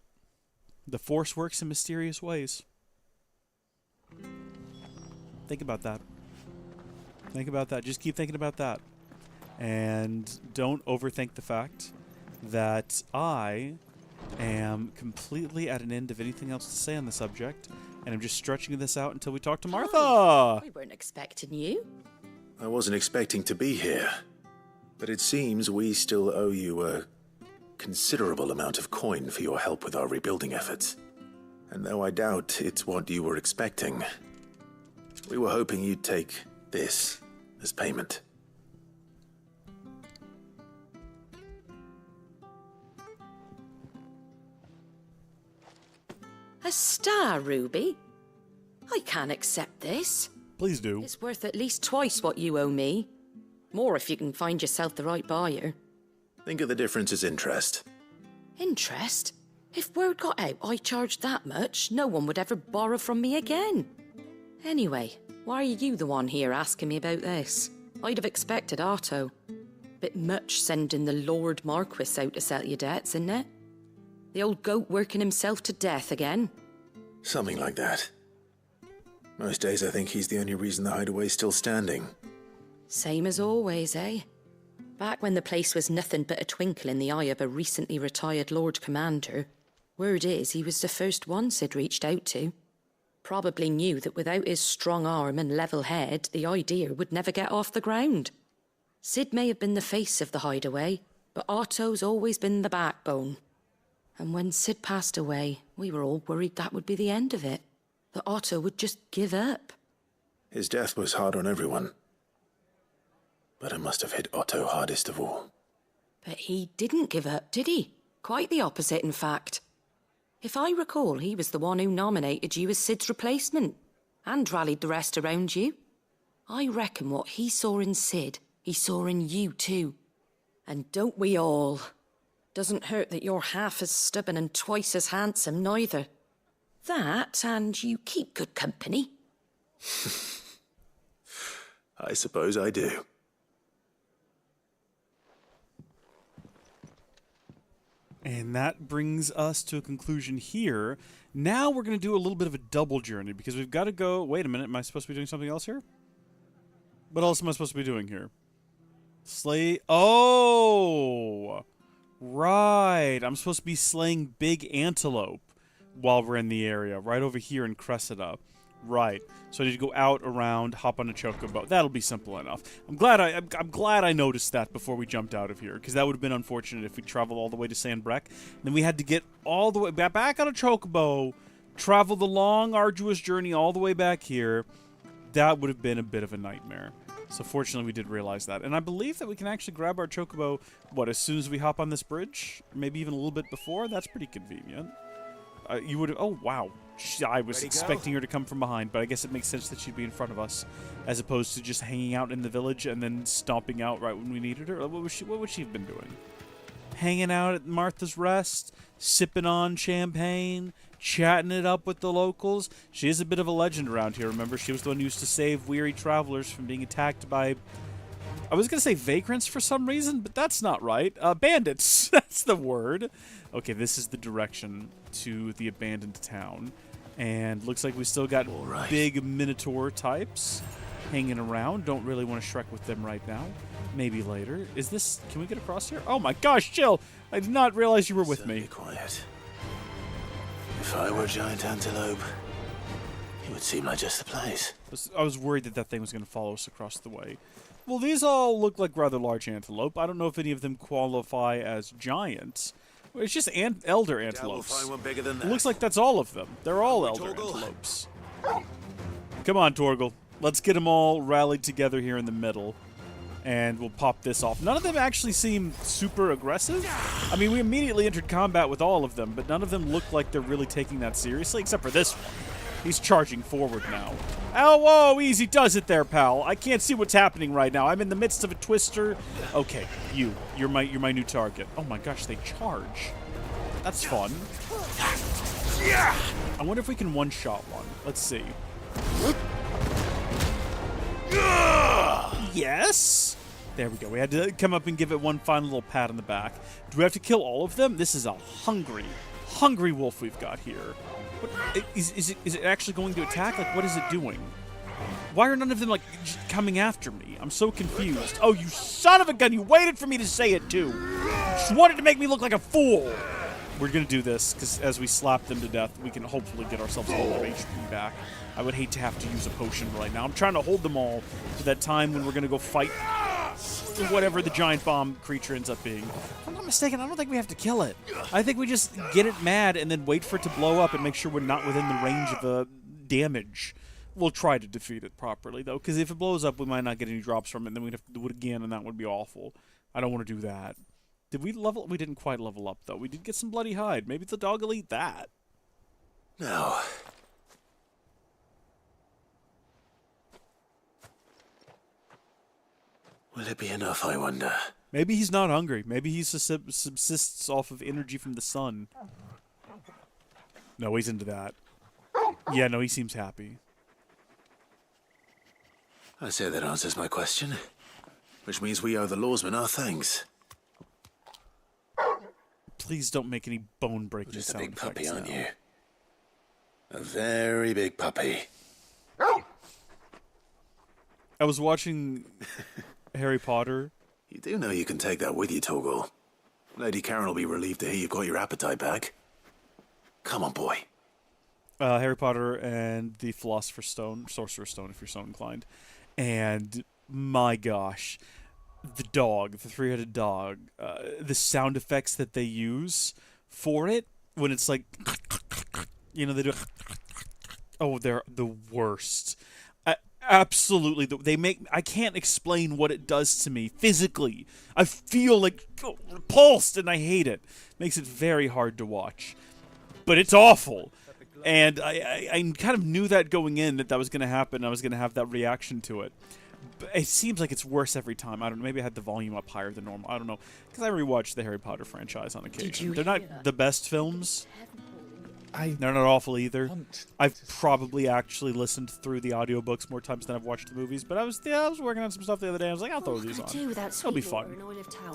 The Force works in mysterious ways. Think about that. Think about that. Just keep thinking about that. And don't overthink the fact that I am completely at an end of anything else to say on the subject, and I'm just stretching this out until we talk to Martha. Oh, we weren't expecting you. I wasn't expecting to be here, but it seems we still owe you a considerable amount of coin for your help with our rebuilding efforts. And though I doubt it's what you were expecting, we were hoping you'd take this as payment. A star ruby? I can't accept this. Please do. It's worth at least twice what you owe me. More if you can find yourself the right buyer. Think of the difference as interest. Interest? If word got out I charged that much, no one would ever borrow from me again. Anyway, why are you the one here asking me about this? I'd have expected Otto. Bit much sending the Lord Marquis out to settle your debts, isn't it? The old goat working himself to death again. Something like that. Most days I think he's the only reason the hideaway's still standing. Same as always, eh? Back when the place was nothing but a twinkle in the eye of a recently retired Lord Commander, word is he was the first one Sid reached out to. Probably knew that without his strong arm and level head, the idea would never get off the ground. Sid may have been the face of the hideaway, but Otto's always been the backbone. And when Sid passed away, we were all worried that would be the end of it. That Otto would just give up. His death was hard on everyone. But it must have hit Otto hardest of all. But he didn't give up, did he? Quite the opposite, in fact. If I recall, he was the one who nominated you as Sid's replacement, and rallied the rest around you. I reckon what he saw in Sid, he saw in you too. And don't we all? Doesn't hurt that you're half as stubborn and twice as handsome, neither. That, and you keep good company. I suppose I do. And that brings us to a conclusion here. Now we're going to do a little bit of a double journey because we've got to go... Wait a minute, am I supposed to be doing something else here? What else am I supposed to be doing here? Slay... Oh! Right. I'm supposed to be slaying big antelope while we're in the area. Right over here in Cressida. Right. So I need to go out, around, hop on a chocobo. That'll be simple enough. I'm glad I noticed that before we jumped out of here, because that would have been unfortunate if we traveled all the way to Sandbreck. Then we had to get all the way back on a chocobo, travel the long, arduous journey all the way back here. That would have been a bit of a nightmare. So fortunately, we did realize that. And I believe that we can actually grab our chocobo, as soon as we hop on this bridge? Maybe even a little bit before? That's pretty convenient. You would have... Oh, wow. I was expecting her to come from behind, but I guess it makes sense that she'd be in front of us, as opposed to just hanging out in the village and then stomping out right when we needed her. What would she have been doing? Hanging out at Martha's Rest, sipping on champagne, chatting it up with the locals. She is a bit of a legend around here, remember? She was the one who used to save weary travelers from being attacked by... I was going to say vagrants for some reason, but that's not right. Bandits. That's the word. Okay, this is the direction to the abandoned town. And looks like we still got big Minotaur types hanging around. Don't really want to Shrek with them right now. Maybe later. Is this... Can we get across here? Oh my gosh, Jill! I did not realize you were with me. Be quiet. If I were a giant antelope, it would seem like just the place. I was worried that thing was going to follow us across the way. Well, these all look like rather large antelope. I don't know if any of them qualify as giants. Well, it's just elder antelopes. We'll find one bigger than that. It looks like that's all of them. They're all elder antelopes. Come on, Torgal. Let's get them all rallied together here in the middle. And we'll pop this off. None of them actually seem super aggressive. I mean, we immediately entered combat with all of them, but none of them look like they're really taking that seriously, except for this one. He's charging forward now. Oh, whoa, easy does it there, pal. I can't see what's happening right now. I'm in the midst of a twister. Okay, you're my new target. Oh my gosh, they charge. That's fun. I wonder if we can one-shot one. Let's see. Yes! There we go. We had to come up and give it one final little pat on the back. Do we have to kill all of them? This is a hungry wolf we've got here. What, is it actually going to attack? Like, what is it doing? Why are none of them, like, coming after me? I'm so confused. Oh, you son of a gun! You waited for me to say it, too! You just wanted to make me look like a fool! We're gonna do this, because as we slap them to death, we can hopefully get ourselves all our HP back. I would hate to have to use a potion right now. I'm trying to hold them all for that time when we're gonna go fight whatever the giant bomb creature ends up being. If I'm not mistaken, I don't think we have to kill it. I think we just get it mad and then wait for it to blow up and make sure we're not within the range of the damage. We'll try to defeat it properly, though, because if it blows up, we might not get any drops from it, and then we'd have to do it again, and that would be awful. I don't want to do that. Did we level? We didn't quite level up, though. We did get some bloody hide. Maybe the dog will eat that. No. Will it be enough, I wonder? Maybe he's not hungry. Maybe he subsists off of energy from the sun. No, he's into that. Yeah, no, he seems happy. I say that answers my question. Which means we owe the lawsman our thanks. Please don't make any bone-breaking sound effects. Just a big puppy, aren't now. you? A very big puppy. I was watching Harry Potter. You do know you can take that with you, Torgal. Lady Karen will be relieved to hear you've got your appetite back. Come on, boy. Harry Potter and the Philosopher's Stone, Sorcerer's Stone, if you're so inclined. And my gosh, the dog, the three-headed dog, the sound effects that they use for it when it's like, you know, they do. Oh, they're the worst. Absolutely, they make. I can't explain what it does to me physically. I feel like repulsed, and I hate it. Makes it very hard to watch, but it's awful. And I kind of knew that going in that was going to happen. I was going to have that reaction to it. But it seems like it's worse every time. I don't know. Maybe I had the volume up higher than normal. I don't know. Because I rewatch the Harry Potter franchise on occasion. They're not the best films, They're not awful either. I've probably actually listened through the audiobooks more times than I've watched the movies, but I was working on some stuff the other day. I was like, I'll throw these on. It'll be fun.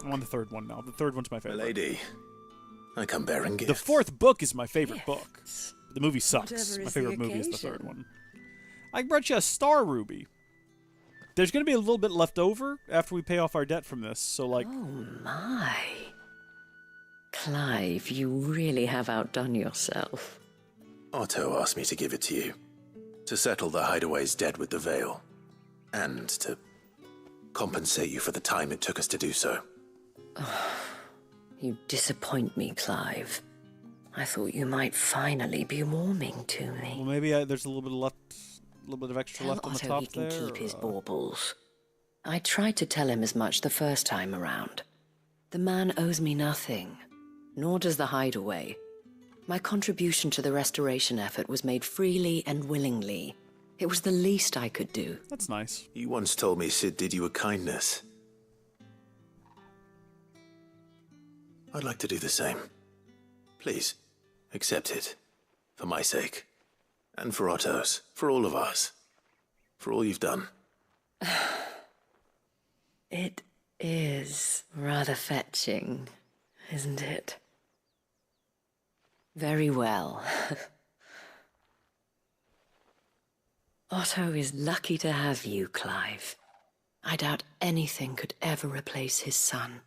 I'm on the third one now. The third one's my favorite. Lady, I come bearing gifts. The fourth book is my favorite book. The movie sucks. Whatever My is favorite the movie is the occasion. third one. I brought you a star ruby. There's going to be a little bit left over after we pay off our debt from this, so like... Oh my. Clive, you really have outdone yourself. Otto asked me to give it to you. To settle the Hideaway's debt with the Veil. And to compensate you for the time it took us to do so. You disappoint me, Clive. I thought you might finally be warming to me. Well, maybe there's a little bit of extra Tell left on the Otto top he can there. keep his baubles. I tried to tell him as much the first time around. The man owes me nothing, nor does the Hideaway. My contribution to the restoration effort was made freely and willingly. It was the least I could do. That's nice. You once told me Sid did you a kindness. I'd like to do the same. Please, accept it. For my sake. And for Otto's. For all of us. For all you've done. It is rather fetching, isn't it? Very well. Otto is lucky to have you, Clive. I doubt anything could ever replace his son.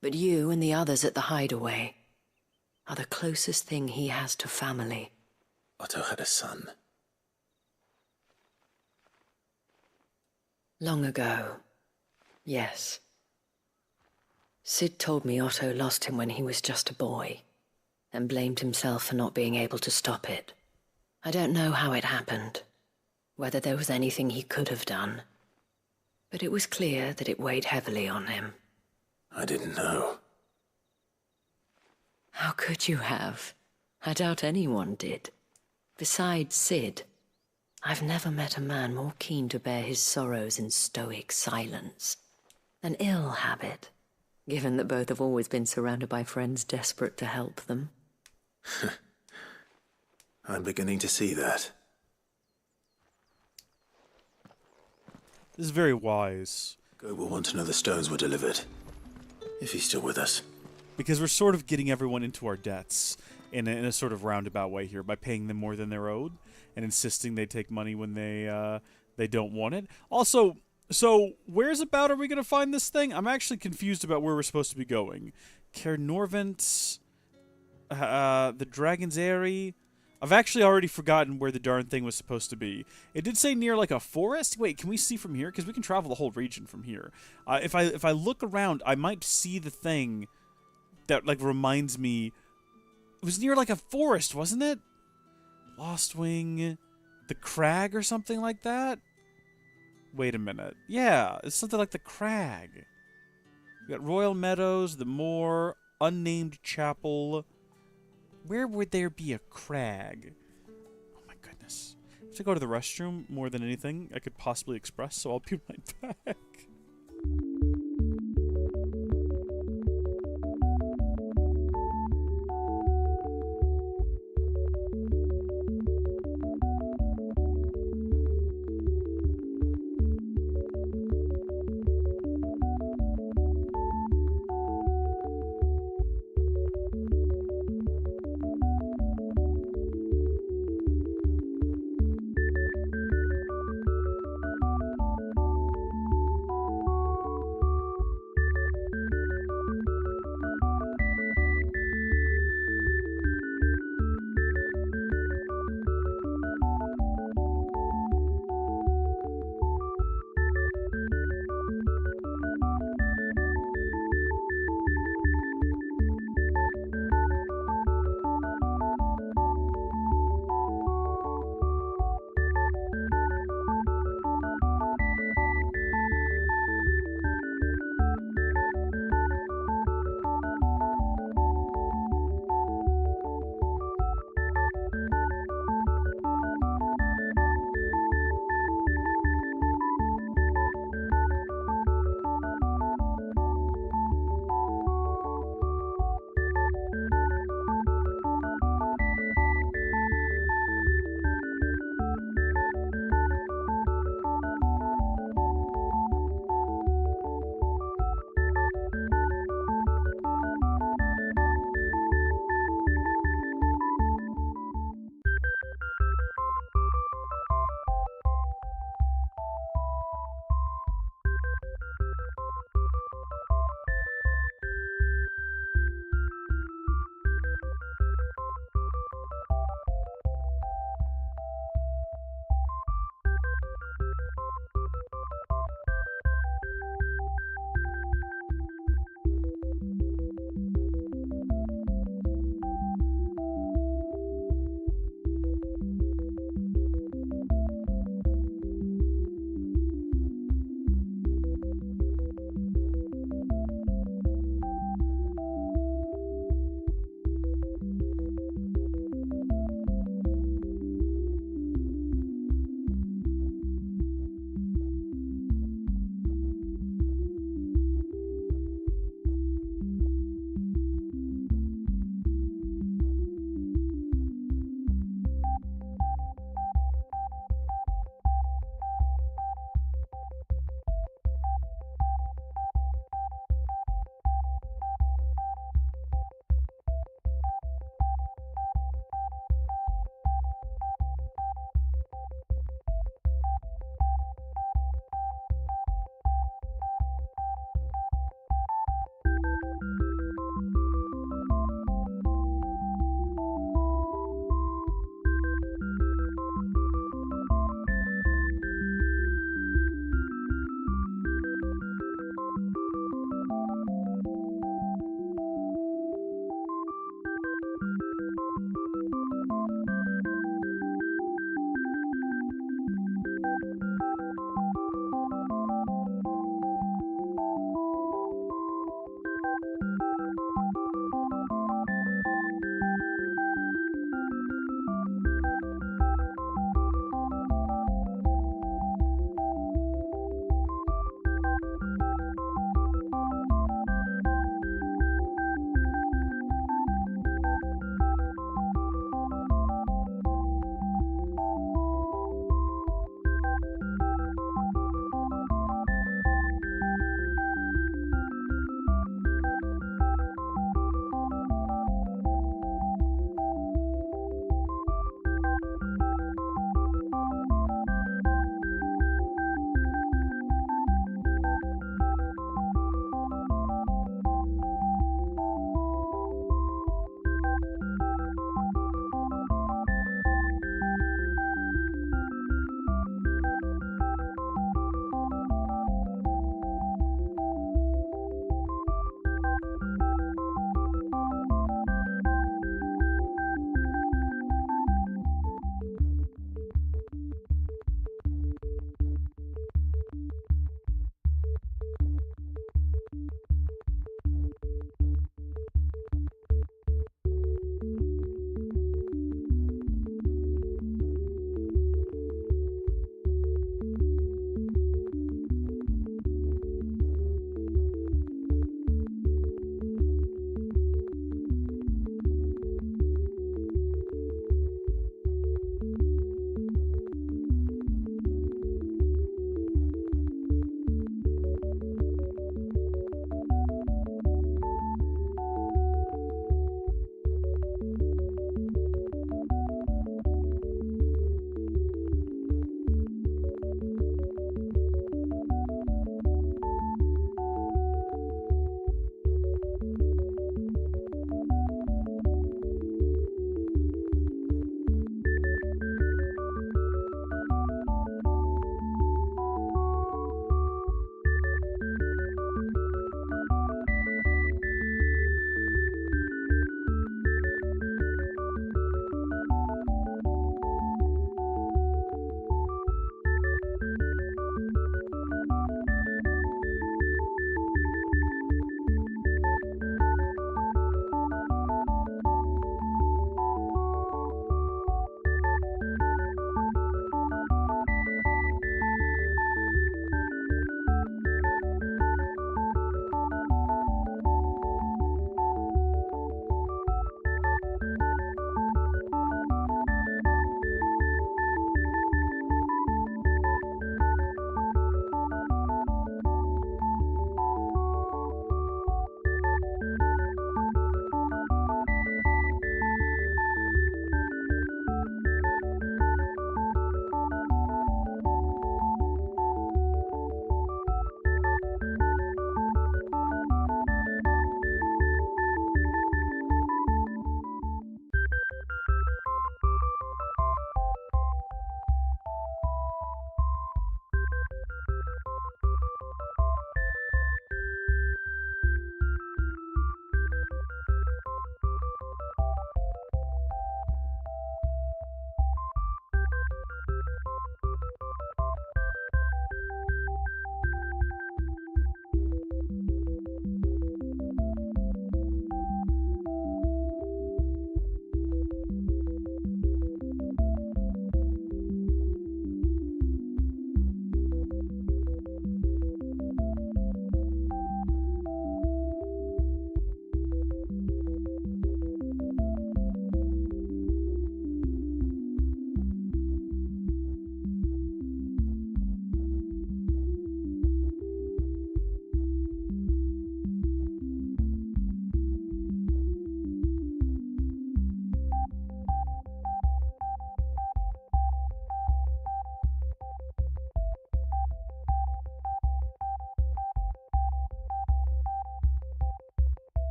But you and the others at the Hideaway are the closest thing he has to family. Otto had a son. Long ago, yes. Sid told me Otto lost him when he was just a boy, and blamed himself for not being able to stop it. I don't know how it happened, whether there was anything he could have done, but it was clear that it weighed heavily on him. I didn't know. How could you have? I doubt anyone did. Besides Sid, I've never met a man more keen to bear his sorrows in stoic silence. An ill habit, given that both have always been surrounded by friends desperate to help them. I'm beginning to see that. This is very wise. Go will want to know the stones were delivered. If he's still with us. Because we're sort of getting everyone into our debts in a sort of roundabout way here by paying them more than they're owed and insisting they take money when they don't want it. Also, so where's about are we going to find this thing? I'm actually confused about where we're supposed to be going. Caer Norvent, the Dragon's Eyrie. I've actually already forgotten where the darn thing was supposed to be. It did say near like a forest. Wait, can we see from here? Because we can travel the whole region from here. If I look around, I might see the thing that like reminds me. It was near like a forest, wasn't it? Lost Wing, the Crag or something like that? Wait a minute. Yeah, it's something like the Crag. We got Royal Meadows, the Moor, Unnamed Chapel. Where would there be a crag? Oh my goodness. I have to go to the restroom more than anything I could possibly express, so I'll be right back.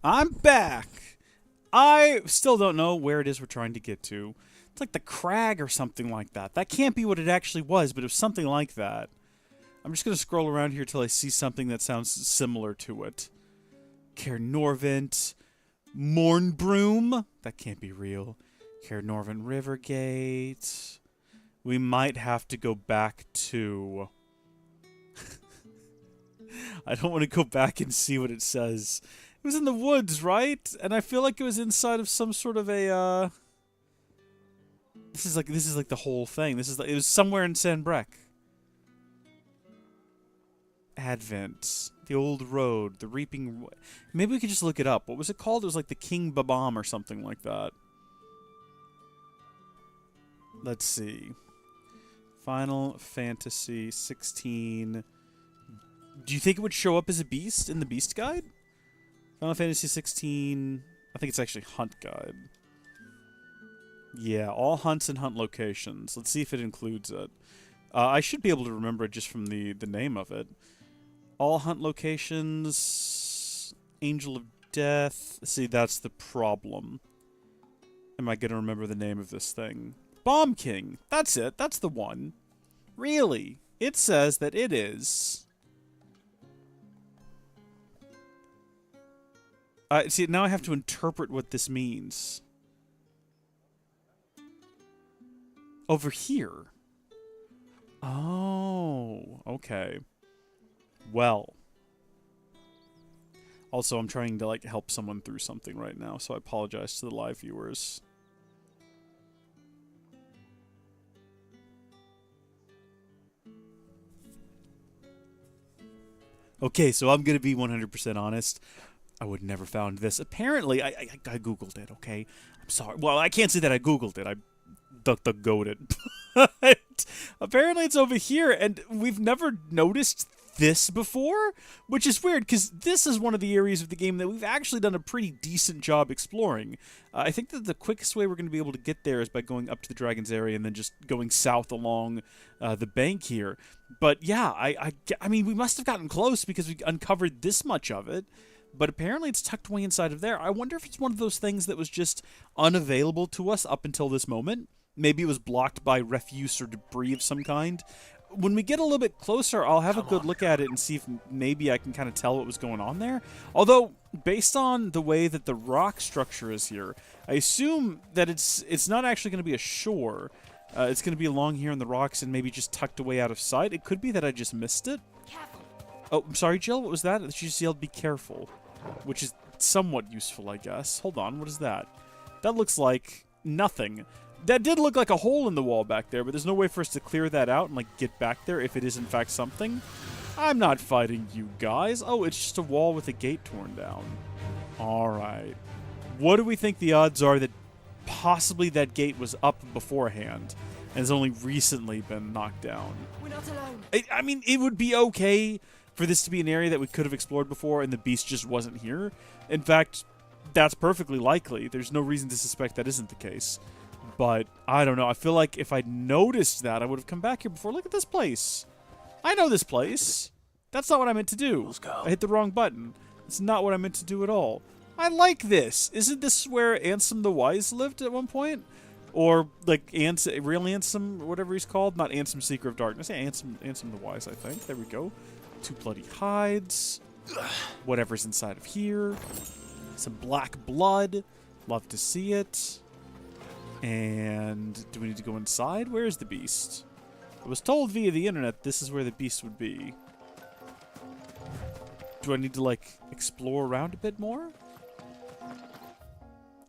I'm back. I still don't know where it is we're trying to get to. It's like the crag or something like that. That can't be what it actually was, but it was something like that. I'm just going to scroll around here till I see something that sounds similar to it. Caer Norvent, Mornbroom. That can't be real. Caer Norvent Rivergate. We might have to go back to... I don't want to go back and see what it says. It was in the woods, right? And I feel like it was inside of some sort of a, This is like the whole thing. It was somewhere in Sanbreque. Advent. The Old Road. The Reaping... Maybe we could just look it up. What was it called? It was like the King Babam or something like that. Let's see. Final Fantasy 16. Do you think it would show up as a beast in the Beast Guide? Final Fantasy 16... I think it's actually Hunt Guide. Yeah, all hunts and hunt locations. Let's see if it includes it. I should be able to remember it just from the name of it. All hunt locations... Angel of Death... See, that's the problem. Am I going to remember the name of this thing? Bomb King! That's it, that's the one. Really? It says that it is... see, now I have to interpret what this means. Over here. Oh, okay. Well. Also, I'm trying to, like, help someone through something right now, so I apologize to the live viewers. Okay, so I'm going to be 100% honest. I would never found this. Apparently, I Googled it, okay? I'm sorry. Well, I can't say that I Googled it. I DuckDuckGo'd it. But apparently it's over here, and we've never noticed this before, which is weird, because this is one of the areas of the game that we've actually done a pretty decent job exploring. I think that the quickest way we're going to be able to get there is by going up to the Dragon's area and then just going south along the bank here. But yeah, I mean, we must have gotten close because we uncovered this much of it. But apparently it's tucked away inside of there. I wonder if it's one of those things that was just unavailable to us up until this moment. Maybe it was blocked by refuse or debris of some kind. When we get a little bit closer, I'll have a good look at it and see if maybe I can kind of tell what was going on there. Although, based on the way that the rock structure is here, I assume that it's not actually going to be a shore. It's going to be along here in the rocks and maybe just tucked away out of sight. It could be that I just missed it. Oh, I'm sorry, Jill. What was that? She just yelled, "Be careful," which is somewhat useful, I guess. Hold on. What is that? That looks like nothing. That did look like a hole in the wall back there, but there's no way for us to clear that out and, like, get back there if it is, in fact, something. I'm not fighting you guys. Oh, it's just a wall with a gate torn down. All right. What do we think the odds are that possibly that gate was up beforehand and has only recently been knocked down? We're not alone. I mean, it would be okay for this to be an area that we could have explored before and the beast just wasn't here. In fact, that's perfectly likely. There's no reason to suspect that isn't the case. But, I don't know. I feel like if I'd noticed that, I would have come back here before. Look at this place. I know this place. That's not what I meant to do. I hit the wrong button. It's not what I meant to do at all. I like this. Isn't this where Ansem the Wise lived at one point? Or, like, real Ansem, whatever he's called? Not Ansem, Seeker of Darkness. Yeah, Ansem the Wise, I think. There we go. 2 bloody hides. Whatever's inside of here. Some black blood. Love to see it. And do we need to go inside? Where is the beast? I was told via the internet this is where the beast would be. Do I need to, like, explore around a bit more?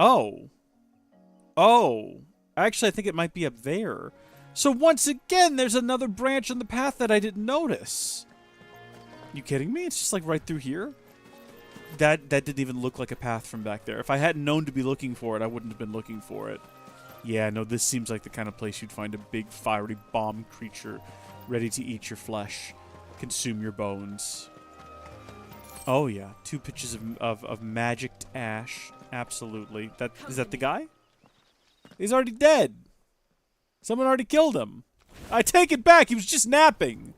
Oh. Oh. Actually, I think it might be up there. So once again, there's another branch on the path that I didn't notice. You kidding me? It's just, like, right through here? That didn't even look like a path from back there. If I hadn't known to be looking for it, I wouldn't have been looking for it. Yeah, no, this seems like the kind of place you'd find a big, fiery bomb creature ready to eat your flesh, consume your bones. Oh, yeah. 2 pitches of magicked ash. Absolutely. Is that the guy? He's already dead. Someone already killed him. I take it back. He was just napping.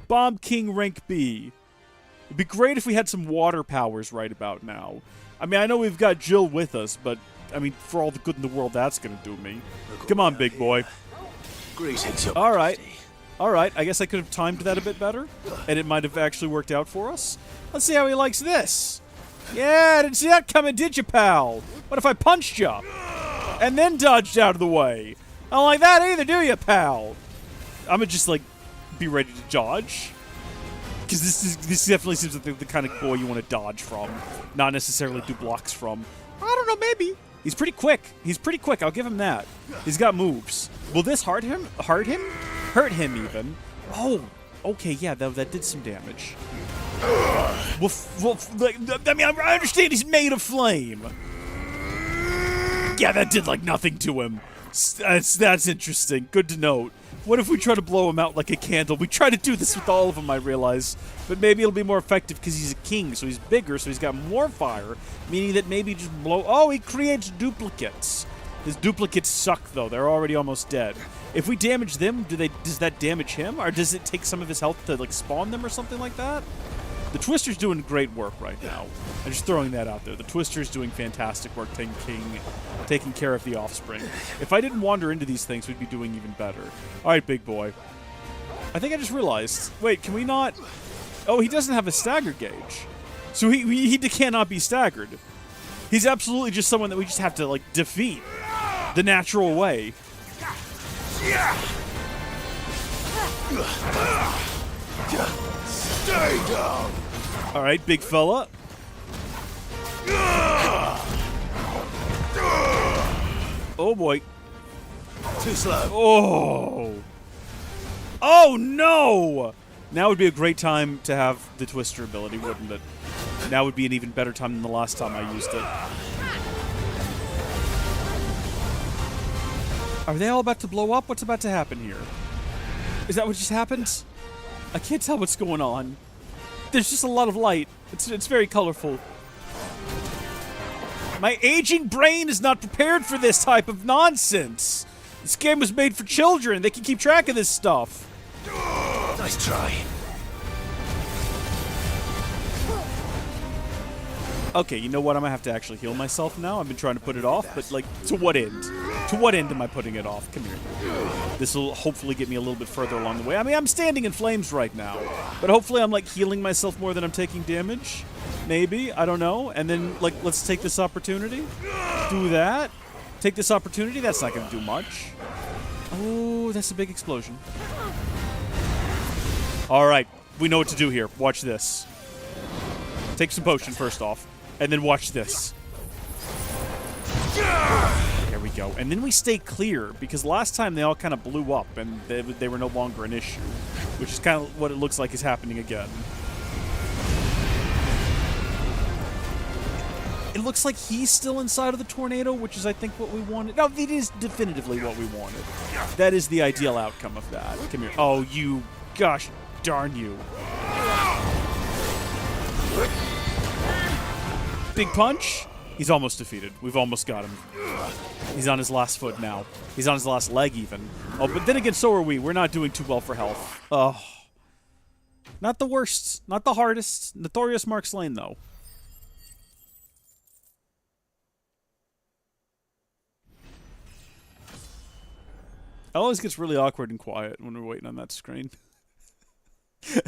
Bomb King rank B. It'd be great if we had some water powers right about now. I mean, I know we've got Jill with us, but, I mean, for all the good in the world that's gonna do me. Come on, big boy. Greetings, Your Alright. Alright, I guess I could have timed that a bit better, and it might have actually worked out for us. Let's see how he likes this. Yeah, didn't see that coming, did you, pal? What if I punched you? And then dodged out of the way? I don't like that either, do you, pal? I'm gonna just, like, be ready to dodge. Because this definitely seems like the kind of boy you want to dodge from, not necessarily do blocks from. I don't know, maybe. He's pretty quick. He's pretty quick, I'll give him that. He's got moves. Will this hurt him? Hurt him? Hurt him, even. Oh, okay, yeah, that did some damage. Well, I mean, I understand he's made of flame. Yeah, that did, like, nothing to him. That's interesting. Good to note. What if we try to blow him out like a candle? We try to do this with all of them, I realize. But maybe it'll be more effective because he's a king, so he's bigger, so he's got more fire. Meaning that maybe just blow... Oh, he creates duplicates. His duplicates suck, though. They're already almost dead. If we damage them, does that damage him? Or does it take some of his health to, like, spawn them or something like that? The Twister's doing great work right now. I'm just throwing that out there. The Twister's doing fantastic work taking care of the offspring. If I didn't wander into these things, we'd be doing even better. All right, big boy. I think I just realized. Wait, can we not... Oh, he doesn't have a stagger gauge. So he cannot be staggered. He's absolutely just someone that we just have to, like, defeat the natural way. Stay down! All right, big fella. Oh, boy. Too slow. Oh. Oh, no! Now would be a great time to have the Twister ability, wouldn't it? Now would be an even better time than the last time I used it. Are they all about to blow up? What's about to happen here? Is that what just happened? I can't tell what's going on. There's just a lot of light. It's very colorful. My aging brain is not prepared for this type of nonsense. This game was made for children. They can keep track of this stuff. Nice try. Okay, you know what? I'm gonna have to actually heal myself now. I've been trying to put it off, but, like, to what end? To what end am I putting it off? Come here. This will hopefully get me a little bit further along the way. I mean, I'm standing in flames right now, but hopefully I'm, like, healing myself more than I'm taking damage. Maybe. I don't know. And then, like, let's take this opportunity. Do that. Take this opportunity. That's not gonna do much. Oh, that's a big explosion. All right. We know what to do here. Watch this. Take some potion first off, and then watch this. There we go. And then we stay clear, because last time they all kind of blew up, and they were no longer an issue, which is kind of what it looks like is happening again. It looks like he's still inside of the tornado, which is, I think, what we wanted. No, it is definitively what we wanted. That is the ideal outcome of that. Come here. Oh, you... Gosh darn you. Big punch. He's almost defeated. We've almost got him. He's on his last foot now. He's on his last leg, even. Oh, but then again, so are we. We're not doing too well for health. Oh. Not the worst. Not the hardest. Notorious Mark Slane, though. It always gets really awkward and quiet when we're waiting on that screen.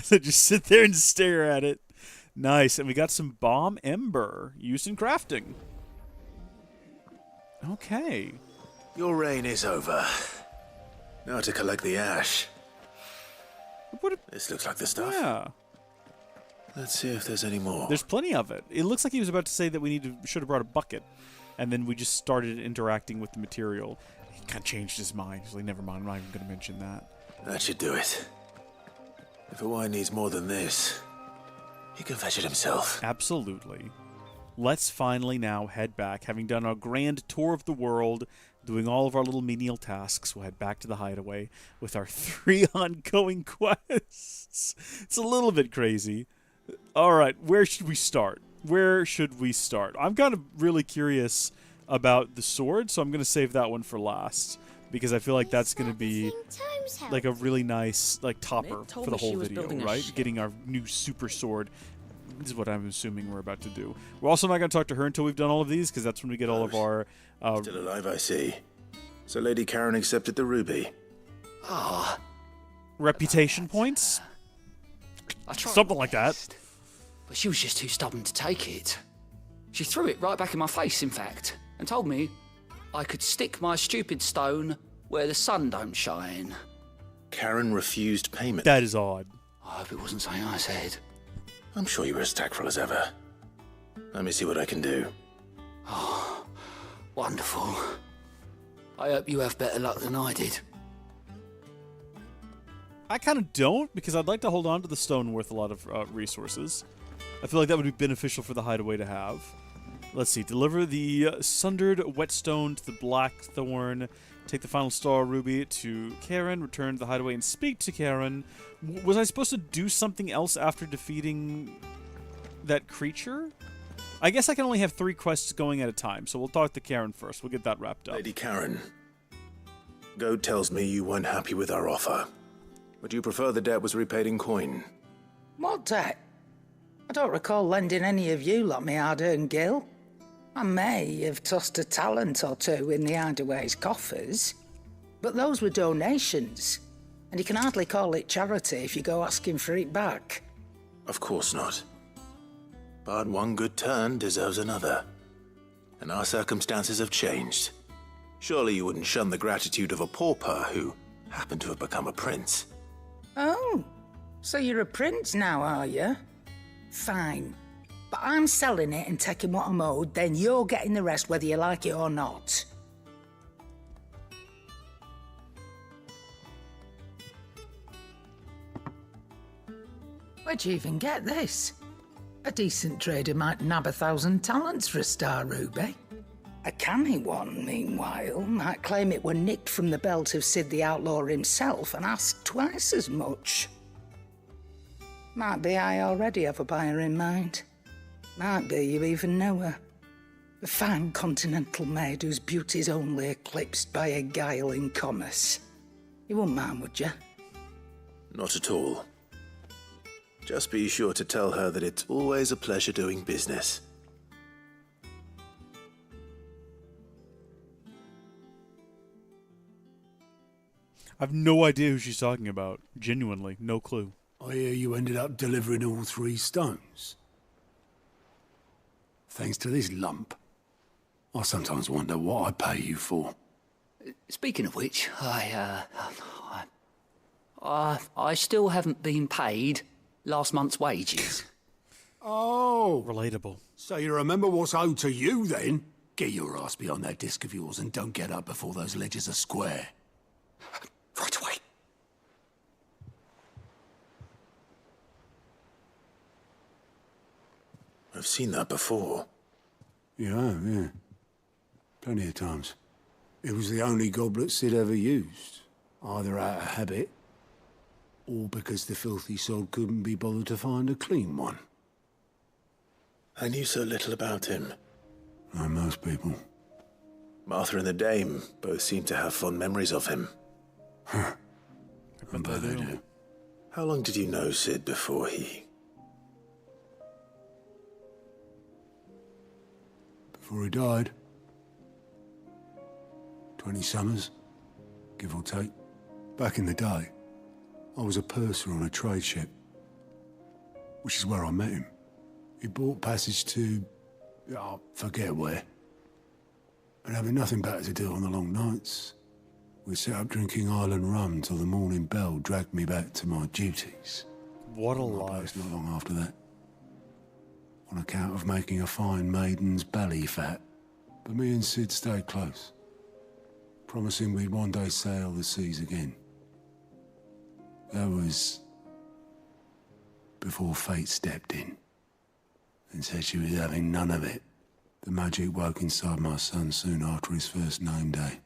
So just sit there and stare at it. Nice. And we got some bomb ember used in crafting. Okay. Your reign is over. Now to collect the ash. This looks like the stuff. Yeah. Let's see if there's any more. There's plenty of it. It looks like he was about to say that we should have brought a bucket. And then we just started interacting with the material. He kind of changed his mind. He's like, never mind, I'm not even going to mention that. That should do it. If Hawaii needs more than this, he can fetch it himself. Absolutely. Let's finally now head back. Having done our grand tour of the world, doing all of our little menial tasks, we'll head back to the hideaway with our 3 ongoing quests. It's a little bit crazy. All right, where should we start? Where should we start? I'm kind of really curious about the sword, so I'm going to save that one for last, because I feel like that's going to be like a really nice like topper for the whole video, right? Getting our new super sword. This is what I'm assuming we're about to do. We're also not going to talk to her until we've done all of these, because that's when we get all of our... Still alive, I see. So Lady Karen accepted the ruby. Ah. Reputation points? I tried Something my like that. best, but she was just too stubborn to take it. She threw it right back in my face, in fact, and told me I could stick my stupid stone where the sun don't shine. Karen refused payment. That is odd. I hope it wasn't something I said. I'm sure you were as tactful as ever. Let me see what I can do. Oh, wonderful. I hope you have better luck than I did. I kind of don't, because I'd like to hold on to the stone worth a lot of resources. I feel like that would be beneficial for the hideaway to have. Let's see. Deliver the sundered whetstone to the Blackthorn. Take the final star ruby to Karen. Return to the hideaway and speak to Karen. Was I supposed to do something else after defeating that creature? I guess I can only have 3 quests going at a time, so we'll talk to Karen first. We'll get that wrapped up. Lady Karen, Goad tells me you weren't happy with our offer. Would you prefer the debt was repaid in coin? What debt? I don't recall lending any of you lot me hard-earned gil. I may have tossed a talent or two in the hideaway's coffers, but those were donations, and you can hardly call it charity if you go asking for it back. Of course not. But one good turn deserves another. And our circumstances have changed. Surely you wouldn't shun the gratitude of a pauper who happened to have become a prince. Oh, so you're a prince now, are you? Fine. But I'm selling it and taking what I'm owed, then you're getting the rest whether you like it or not. Where'd you even get this? A decent trader might nab 1,000 talents for a star ruby. A canny one, meanwhile, might claim it were nicked from the belt of Sid the Outlaw himself and ask twice as much. Might be I already have a buyer in mind. Might be you even know her. A fine continental maid whose beauty's only eclipsed by a guile in commerce. You wouldn't mind, would you? Not at all. Just be sure to tell her that it's always a pleasure doing business. I've no idea who she's talking about. Genuinely, no clue. I hear you ended up delivering all 3 stones. Thanks to this lump. I sometimes wonder what I pay you for. Speaking of which, I still haven't been paid last month's wages. Oh. Relatable. So you remember what's owed to you, then? Get your ass behind that disc of yours and don't get up before those ledgers are square. Right away. I've seen that before. Yeah. Plenty of times. It was the only goblet Sid ever used. Either out of habit, or because the filthy soul couldn't be bothered to find a clean one. I knew so little about him. Like most people. Martha and the Dame both seem to have fond memories of him. I bet they do. How long did you know Sid before he... Before he died? 20 summers, give or take. Back in the day, I was a purser on a trade ship, which is where I met him. He bought passage to... I forget where. And having nothing better to do on the long nights, we sat up drinking island rum till the morning bell dragged me back to my duties. What a life. Not long after that. On account of making a fine maiden's belly fat. But me and Sid stayed close, promising we'd one day sail the seas again. That was before fate stepped in and said she was having none of it. The magic woke inside my son soon after his first name day,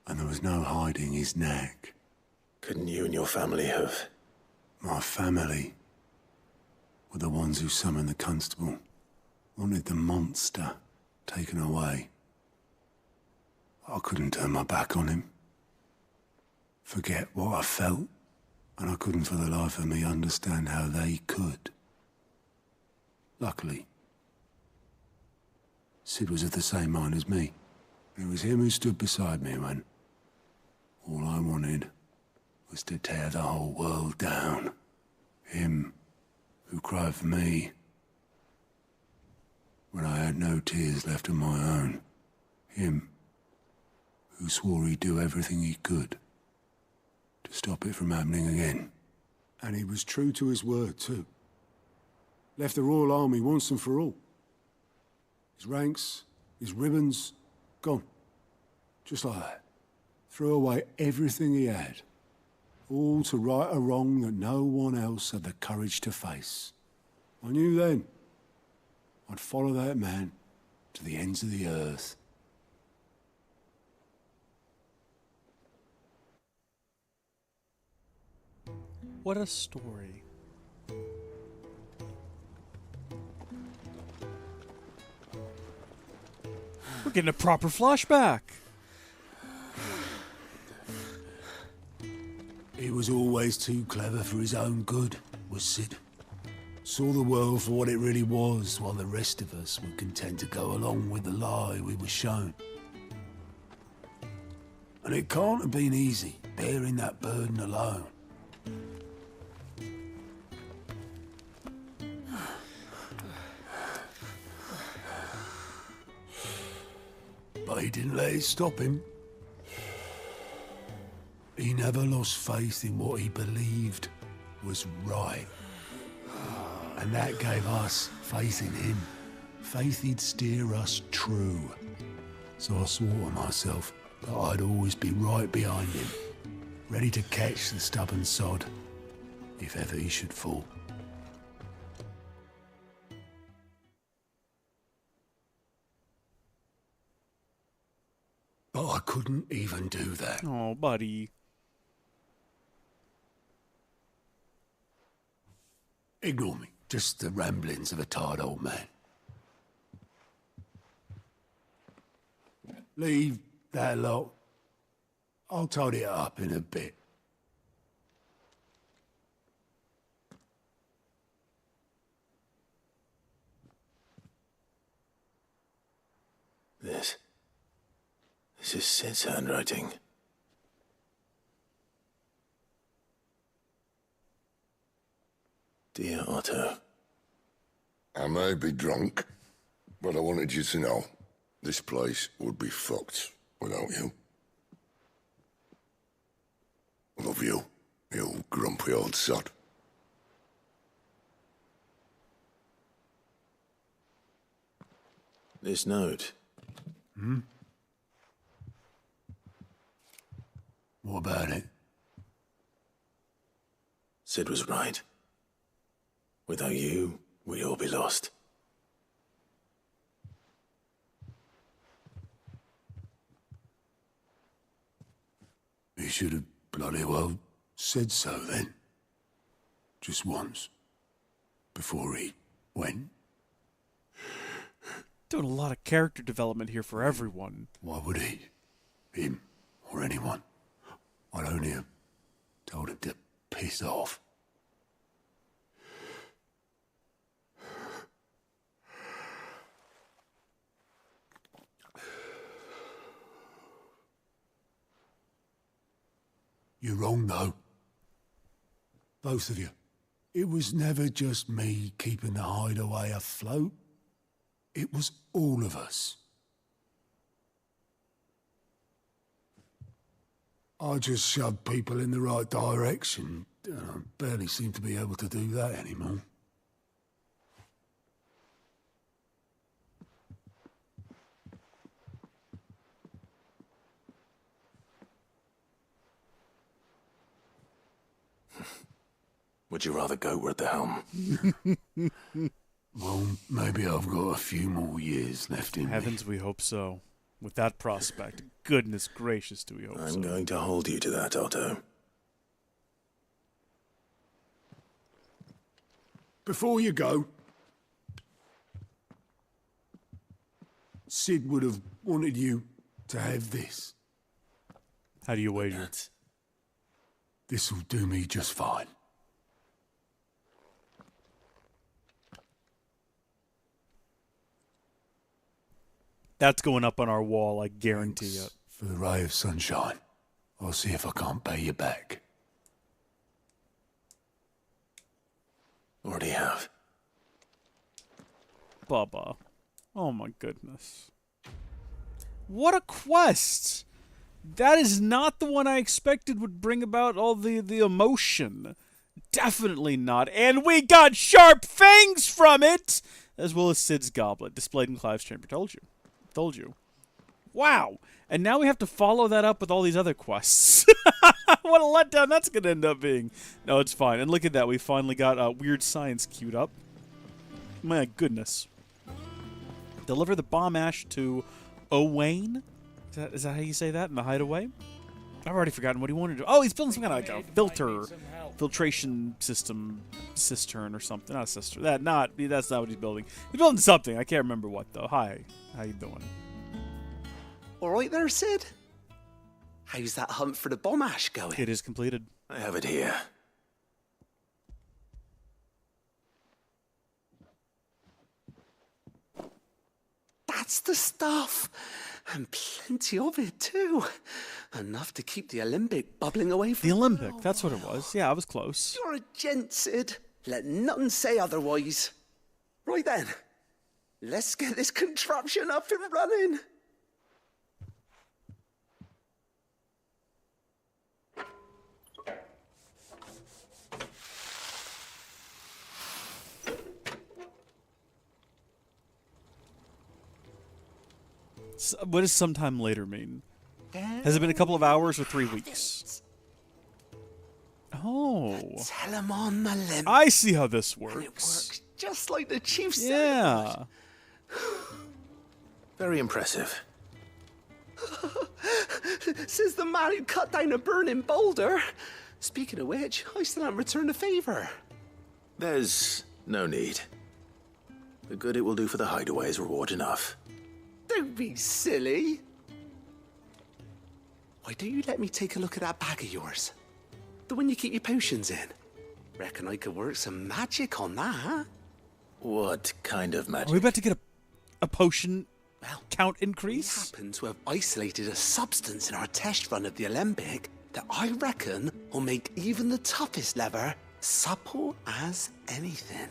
and there was no hiding his knack. Couldn't you and your family have... My family were the ones who summoned the constable, wanted the monster taken away. I couldn't turn my back on him, forget what I felt, and I couldn't for the life of me understand how they could. Luckily, Sid was of the same mind as me. It was him who stood beside me when all I wanted was to tear the whole world down. Him who cried for me when I had no tears left of my own. Him who swore he'd do everything he could to stop it from happening again. And he was true to his word, too. Left the Royal Army once and for all. His ranks, his ribbons, gone. Just like that. Threw away everything he had. All to right a wrong that no one else had the courage to face. I knew then I'd follow that man to the ends of the earth. What a story. We're getting a proper flashback. He was always too clever for his own good, was Sid. Saw the world for what it really was, while the rest of us were content to go along with the lie we were shown. And it can't have been easy, bearing that burden alone. But he didn't let it stop him. He never lost faith in what he believed was right. And that gave us faith in him. Faith he'd steer us true. So I swore to myself that I'd always be right behind him, ready to catch the stubborn sod, if ever he should fall. But I couldn't even do that. Oh, buddy. Ignore me. Just the ramblings of a tired old man. Leave that lot. I'll tidy it up in a bit. This is Sid's handwriting. Dear Otto. I may be drunk, but I wanted you to know this place would be fucked without you. Love you, you grumpy old sod. This note. Hmm? What about it? Sid was right. Without you, we'd all be lost. He should have bloody well said so then. Just once. Before he went. Doing a lot of character development here for everyone. Why would he? Him or anyone. I'd only have told him to piss off. You're wrong, though. Both of you. It was never just me keeping the hideaway afloat. It was all of us. I just shoved people in the right direction, and I barely seem to be able to do that anymore. Would you rather go at the helm? Well, maybe I've got a few more years left in me. Heavens, we hope so. With that prospect, goodness gracious, do we hope so. I'm going to hold you to that, Otto. Before you go, Sid would have wanted you to have this. How do you wager? This'll do me just fine. That's going up on our wall, I guarantee it. For the ray of sunshine. I'll see if I can't pay you back. Already have. Bubba. Oh my goodness. What a quest! That is not the one I expected would bring about all the emotion. Definitely not. And we got sharp fangs from it! As well as Sid's goblet, displayed in Clive's chamber. Told you. Wow. And now we have to follow that up with all these other quests. What a letdown that's going to end up being. No, it's fine. And look at that. We finally got Weird Science queued up. My goodness. Deliver the bomb ash to Owain. Is that how you say that in the hideaway? I've already forgotten what he wanted to do. Oh, he's building some kind of like a filtration system, cistern or something. Not a cistern. That's not what he's building. He's building something. I can't remember what though. Hi, how you doing? All right there, Sid. How's that hunt for the bomb ash going? It is completed. I have it here. That's the stuff. And plenty of it, too. Enough to keep the Olympic bubbling away from the Olympic, that's what it was. Yeah, I was close. You're a gent, Sid. Let nothing say otherwise. Right then. Let's get this contraption up and running. What does sometime later mean? Has it been a couple of hours or 3 weeks? Oh. Tell him on the limb. I see how this works. And it works just like the chief said. Yeah. Very impressive. Says the man who cut down a burning boulder. Speaking of which, I still haven't returned the favor. There's no need. The good it will do for the hideaway is reward enough. Don't be silly. Why don't you let me take a look at that bag of yours? The one you keep your potions in. Reckon I could work some magic on that. What kind of magic? Are we about to get a potion count increase? We happen to have isolated a substance in our test run of the Olympic that I reckon will make even the toughest lever supple as anything.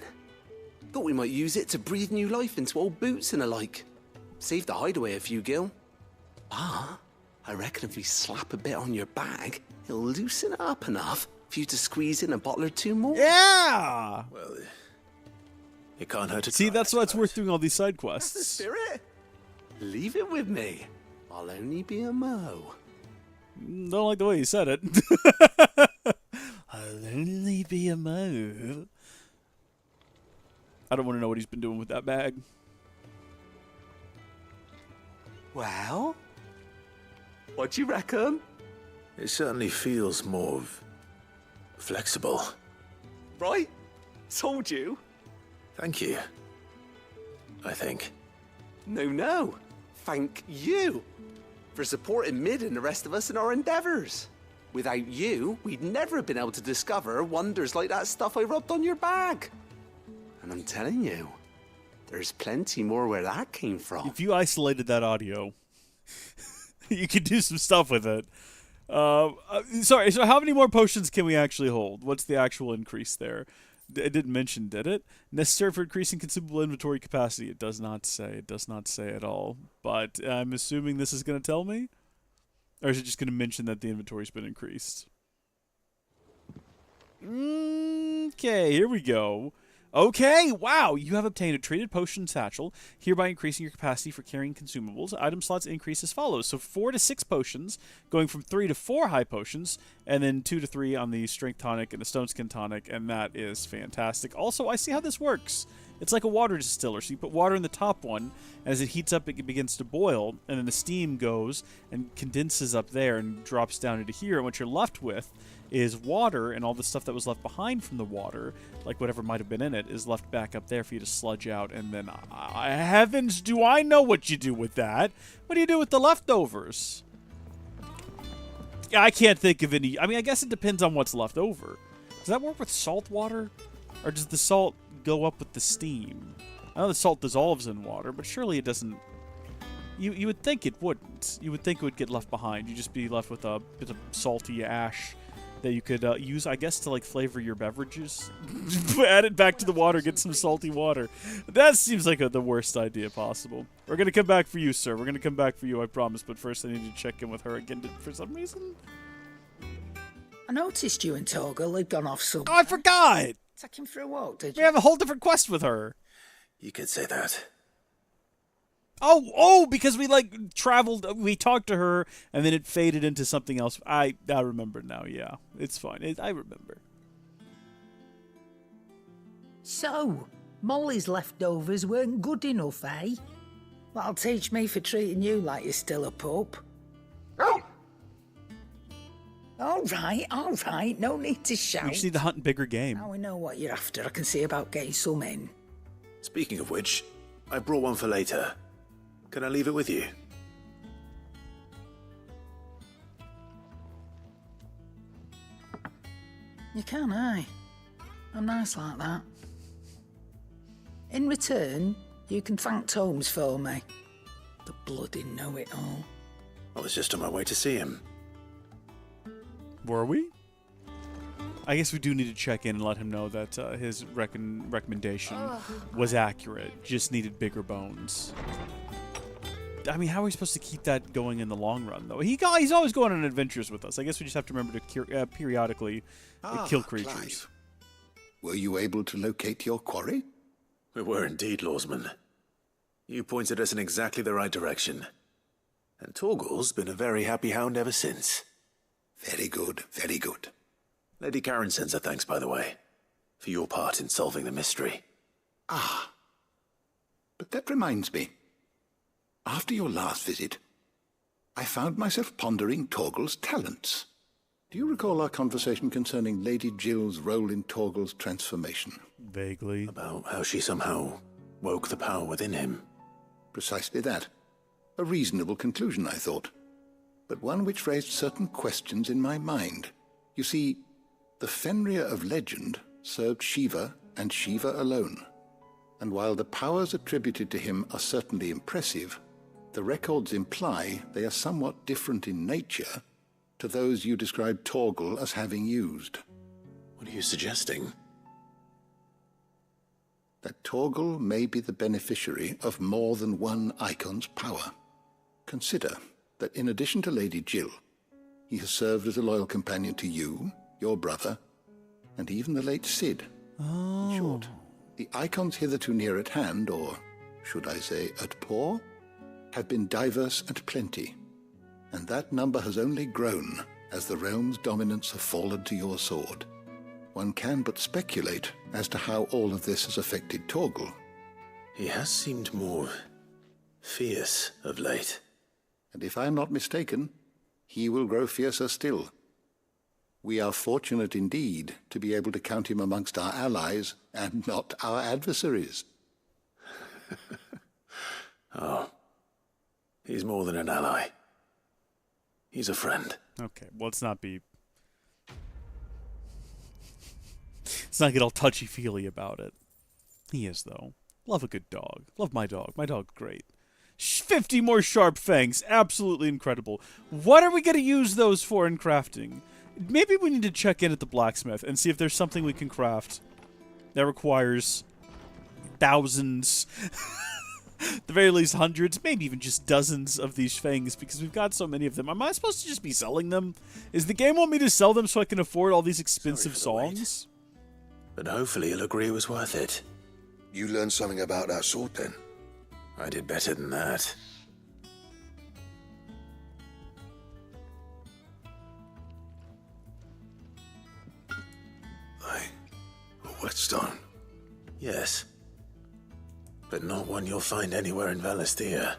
Thought we might use it to breathe new life into old boots and the like. Save the hideaway a few gil. Ah, I reckon if we slap a bit on your bag, it'll loosen it up enough for you to squeeze in a bottle or two more. Yeah! Well, it can't hurt to See, try, that's why it's worth doing all these side quests. That's the spirit. Leave it with me. I'll only be a mo. Don't like the way you said it. I'll only be a mo. I don't want to know what he's been doing with that bag. Well, what do you reckon? It certainly feels more flexible. Right? Told you. Thank you. I think. No. Thank you for supporting Mid and the rest of us in our endeavors. Without you, we'd never have been able to discover wonders like that stuff I rubbed on your bag. And I'm telling you, there's plenty more where that came from. If you isolated that audio, you could do some stuff with it. Sorry, so how many more potions can we actually hold? What's the actual increase there? It didn't mention, did it? Necessary for increasing consumable inventory capacity. It does not say. It does not say at all. But I'm assuming this is going to tell me? Or is it just going to mention that the inventory's been increased? Okay, here we go. Okay, wow, you have obtained a traded potion satchel, hereby increasing your capacity for carrying consumables. Item slots increase as follows. So 4 to 6 potions, going from 3 to 4 high potions, and then 2 to 3 on the strength tonic and the stone skin tonic, and that is fantastic. Also, I see how this works. It's like a water distiller. So you put water in the top one, and as it heats up, it begins to boil, and then the steam goes and condenses up there and drops down into here, and what you're left with is water, and all the stuff that was left behind from the water, like whatever might have been in it, is left back up there for you to sludge out, and then, heavens, do I know what you do with that? What do you do with the leftovers? Yeah, I can't think of any. I mean, I guess it depends on what's left over. Does that work with salt water? Or does the salt go up with the steam? I know the salt dissolves in water, but surely it doesn't You would think it wouldn't. You would think it would get left behind. You'd just be left with a bit of salty ash that you could use, I guess, to like flavor your beverages. Add it back to the water, get some salty water. That seems like the worst idea possible. We're gonna come back for you, sir. We're gonna come back for you, I promise. But first, I need to check in with her again for some reason. I noticed you and Torgal had gone off somewhere. Oh, I forgot! Take him for a walk, did you? We have a whole different quest with her. You could say that. Oh, because we like traveled, we talked to her, and then it faded into something else. I remember now. Yeah, it's fine. I remember. So, Molly's leftovers weren't good enough, eh? That'll teach me for treating you like you're still a pup. All right. No need to shout. We just need to hunt bigger game. Now we know what you're after. I can see about getting some in. Speaking of which, I brought one for later. Can I leave it with you? You can, aye. I'm nice like that. In return, you can thank Tomes for me. The bloody know-it-all. I was just on my way to see him. Were we? I guess we do need to check in and let him know that his recommendation was accurate. Just needed bigger bones. I mean, how are we supposed to keep that going in the long run, though? He's always going on adventures with us. I guess we just have to remember to periodically kill creatures. Clive. Were you able to locate your quarry? We were indeed, Lawsman. You pointed us in exactly the right direction. And Torgal's been a very happy hound ever since. Very good, very good. Lady Karen sends her thanks, by the way, for your part in solving the mystery. Ah. But that reminds me. After your last visit, I found myself pondering Torgal's talents. Do you recall our conversation concerning Lady Jill's role in Torgal's transformation? Vaguely. About how she somehow woke the power within him. Precisely that. A reasonable conclusion, I thought. But one which raised certain questions in my mind. You see, the Fenrir of legend served Shiva and Shiva alone. And while the powers attributed to him are certainly impressive, the records imply they are somewhat different in nature to those you described Torgal as having used. What are you suggesting? That Torgal may be the beneficiary of more than one icon's power. Consider that in addition to Lady Jill, he has served as a loyal companion to you, your brother, and even the late Cid. Oh. In short, the icons hitherto near at hand, or should I say at paw, have been diverse and plenty, and that number has only grown as the realm's dominance have fallen to your sword. One can but speculate as to how all of this has affected Torgal. He has seemed more fierce of late. And if I am not mistaken, he will grow fiercer still. We are fortunate indeed to be able to count him amongst our allies and not our adversaries. Oh. He's more than an ally. He's a friend. Okay, well, let's not get all touchy-feely about it. He is, though. Love a good dog. Love my dog. My dog's great. 50 more sharp fangs. Absolutely incredible. What are we going to use those for in crafting? Maybe we need to check in at the blacksmith and see if there's something we can craft that requires thousands, at the very least hundreds, maybe even just dozens of these fangs, because we've got so many of them. Am I supposed to just be selling them? Is the game want me to sell them so I can afford all these expensive songs? But hopefully he'll agree it was worth it. You learned something about that sword, then? I did better than that. A whetstone? Yes. But not one you'll find anywhere in Valestia.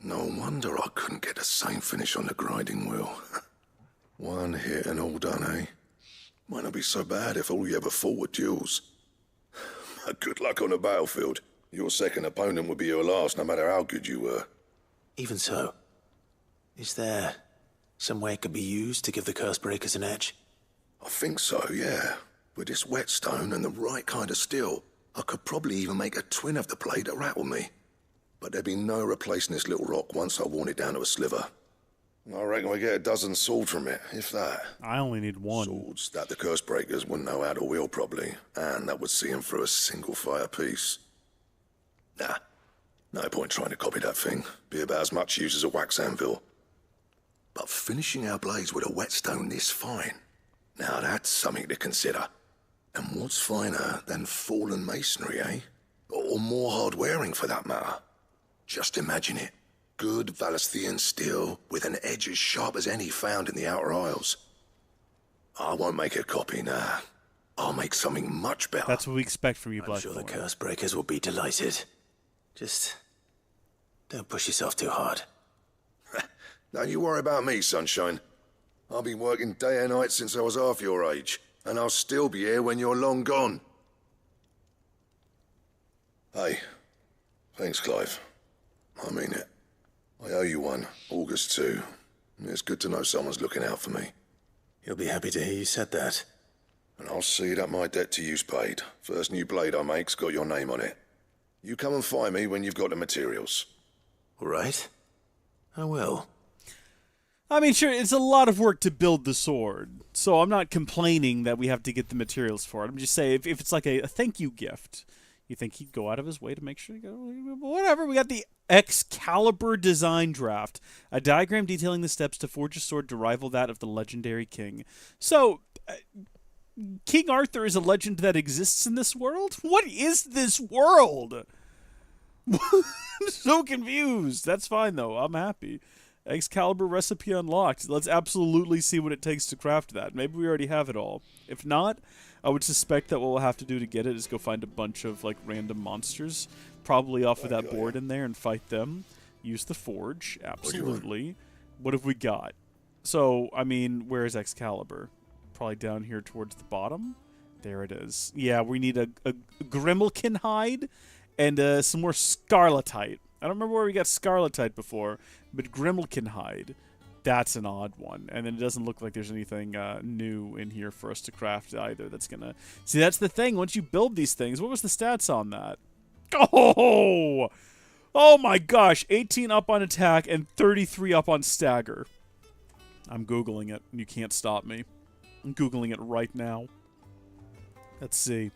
No wonder I couldn't get the same finish on the grinding wheel. One hit and all done, eh? Might not be so bad if all you ever fought were duels. Good luck on the battlefield. Your second opponent would be your last, no matter how good you were. Even so, is there Some way it could be used to give the curse breakers an edge? I think so, yeah. With this whetstone and the right kind of steel, I could probably even make a twin of the blade that rattled me. But there'd be no replacing this little rock once I worn it down to a sliver. I reckon we get a dozen swords from it, if that. I only need one. Swords that the curse breakers wouldn't know how to wield properly, and that would see them through a single fire piece. Nah, no point trying to copy that thing. Be about as much use as a wax anvil. But finishing our blades with a whetstone this fine, now that's something to consider. And what's finer than fallen masonry, eh? Or more hard-wearing, for that matter. Just imagine it. Good Valisthian steel with an edge as sharp as any found in the Outer Isles. I won't make a copy, nah. I'll make something much better. That's what we expect from you, I'm Blackthorn. sure the curse breakers will be delighted. Just don't push yourself too hard. Don't you worry about me, sunshine. I've been working day and night since I was half your age, and I'll still be here when you're long gone. Hey, thanks, Clive. I mean it. I owe you one, August too. It's good to know someone's looking out for me. He'll be happy to hear you said that. And I'll see that my debt to you's paid. First new blade I make's got your name on it. You come and find me when you've got the materials. All right. I will. I mean, sure, it's a lot of work to build the sword, so I'm not complaining that we have to get the materials for it. I'm just saying, if it's like a thank you gift, you think he'd go out of his way to make sure you go, whatever. We got the Excalibur design draft, a diagram detailing the steps to forge a sword to rival that of the legendary king. So, King Arthur is a legend that exists in this world? What is this world? I'm so confused. That's fine, though. I'm happy. Excalibur recipe unlocked. Let's absolutely see what it takes to craft that. Maybe we already have it all. If not, I would suspect that what we'll have to do to get it is go find a bunch of like random monsters, probably off of that board in there, and fight them. Use the forge, absolutely. What have we got? So, I mean, where is Excalibur? Probably down here towards the bottom. There it is. Yeah, we need a Grimmelkin hide and some more Scarletite. I don't remember where we got Scarletite before, but Grimmelkin hide, that's an odd one. And then it doesn't look like there's anything new in here for us to craft either that's going to... See, that's the thing. Once you build these things, what was the stats on that? Oh! Oh my gosh. 18 up on attack and 33 up on stagger. I'm Googling it, and you can't stop me. I'm Googling it right now. Let's see.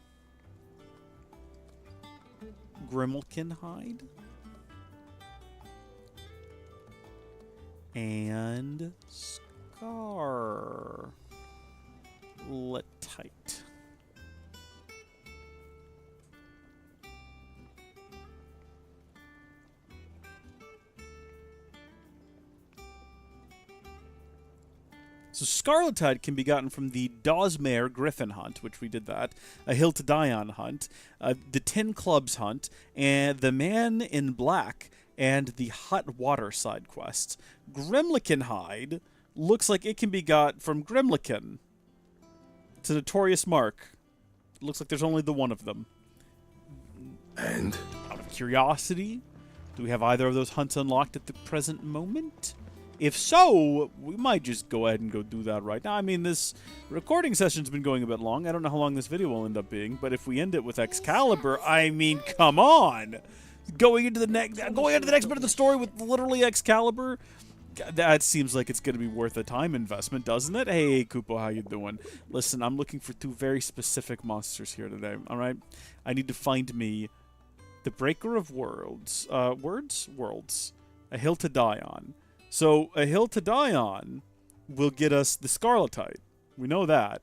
Grimmelkin hide? And Scarletite. So Scarletite can be gotten from the Dawsmare Griffin hunt, which we did that, a Hill to Die On hunt, the 10 Clubs hunt, and the Man in Black, and the Hot Water side quests. Grimmelkin hide looks like it can be got from Grimmelkin. It's a notorious mark. It looks like there's only the one of them. And? Out of curiosity, do we have either of those hunts unlocked at the present moment? If so, we might just go ahead and go do that right now. I mean, this recording session's been going a bit long. I don't know how long this video will end up being, but if we end it with Excalibur, I mean, come on! Going into the next bit of the story with literally Excalibur, that seems like it's going to be worth a time investment, doesn't it? Hey, Kupo, how you doing? Listen, I'm looking for 2 very specific monsters here today, all right? I need to find me the Breaker of Worlds. Worlds. A Hill to Die On. So, a Hill to Die On will get us the Scarletite. We know that.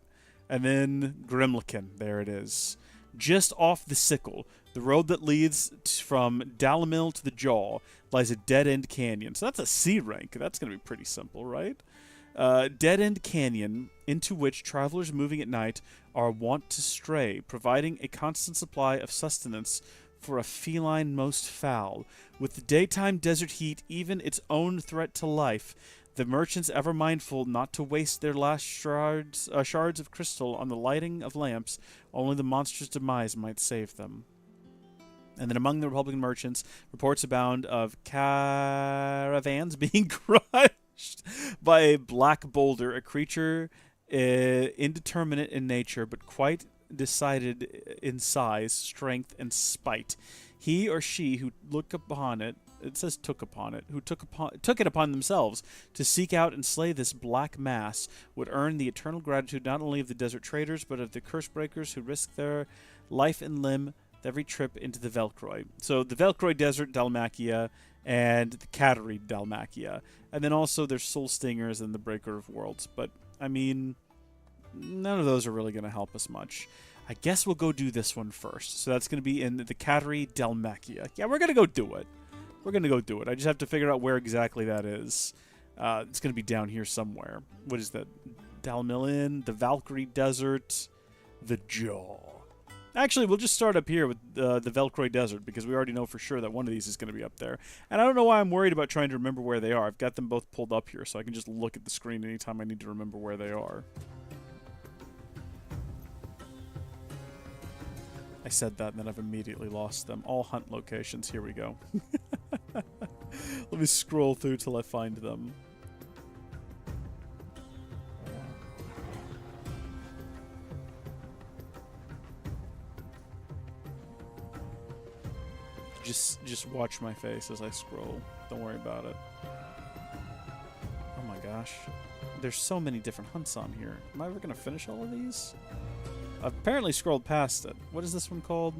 And then Grimmelkin. There it is. Just off the Sickle. The road that leads from Dalamil to the Jaw lies a dead-end canyon. So that's a C rank. That's going to be pretty simple, right? Dead-end canyon into which travelers moving at night are wont to stray, providing a constant supply of sustenance for a feline most foul. With the daytime desert heat even its own threat to life, the merchants ever mindful not to waste their last shards of crystal on the lighting of lamps, only the monster's demise might save them. And then among the Republican merchants, reports abound of caravans being crushed. by a black boulder, a creature indeterminate in nature but quite decided in size, strength, and spite. He or she who look upon it, it says took upon it, who took it upon themselves to seek out and slay this black mass would earn the eternal gratitude not only of the desert traders but of the curse breakers who risk their life and limb with every trip into the Velcroy. So the Velcroy Desert, Dalmacia, and the Cattery, Dalmacia. And then also there's Soul Stingers and the Breaker of Worlds. But, I mean, none of those are really going to help us much. I guess we'll go do this one first. So that's going to be in the Cattery, Dalmacia. Yeah, we're going to go do it. We're going to go do it. I just have to figure out where exactly that is. It's going to be down here somewhere. What is that? Dalmilin, the Valkyrie Desert, the Jaw. Actually, we'll just start up here with the Velcroy Desert, because we already know for sure that one of these is going to be up there. And I don't know why I'm worried about trying to remember where they are. I've got them both pulled up here, so I can just look at the screen anytime I need to remember where they are. I said that, and then I've immediately lost them. All hunt locations. Here we go. Let me scroll through till I find them. Just watch my face as I scroll. Don't worry about it. Oh my gosh. There's so many different hunts on here. Am I ever going to finish all of these? I've apparently scrolled past it. What is this one called?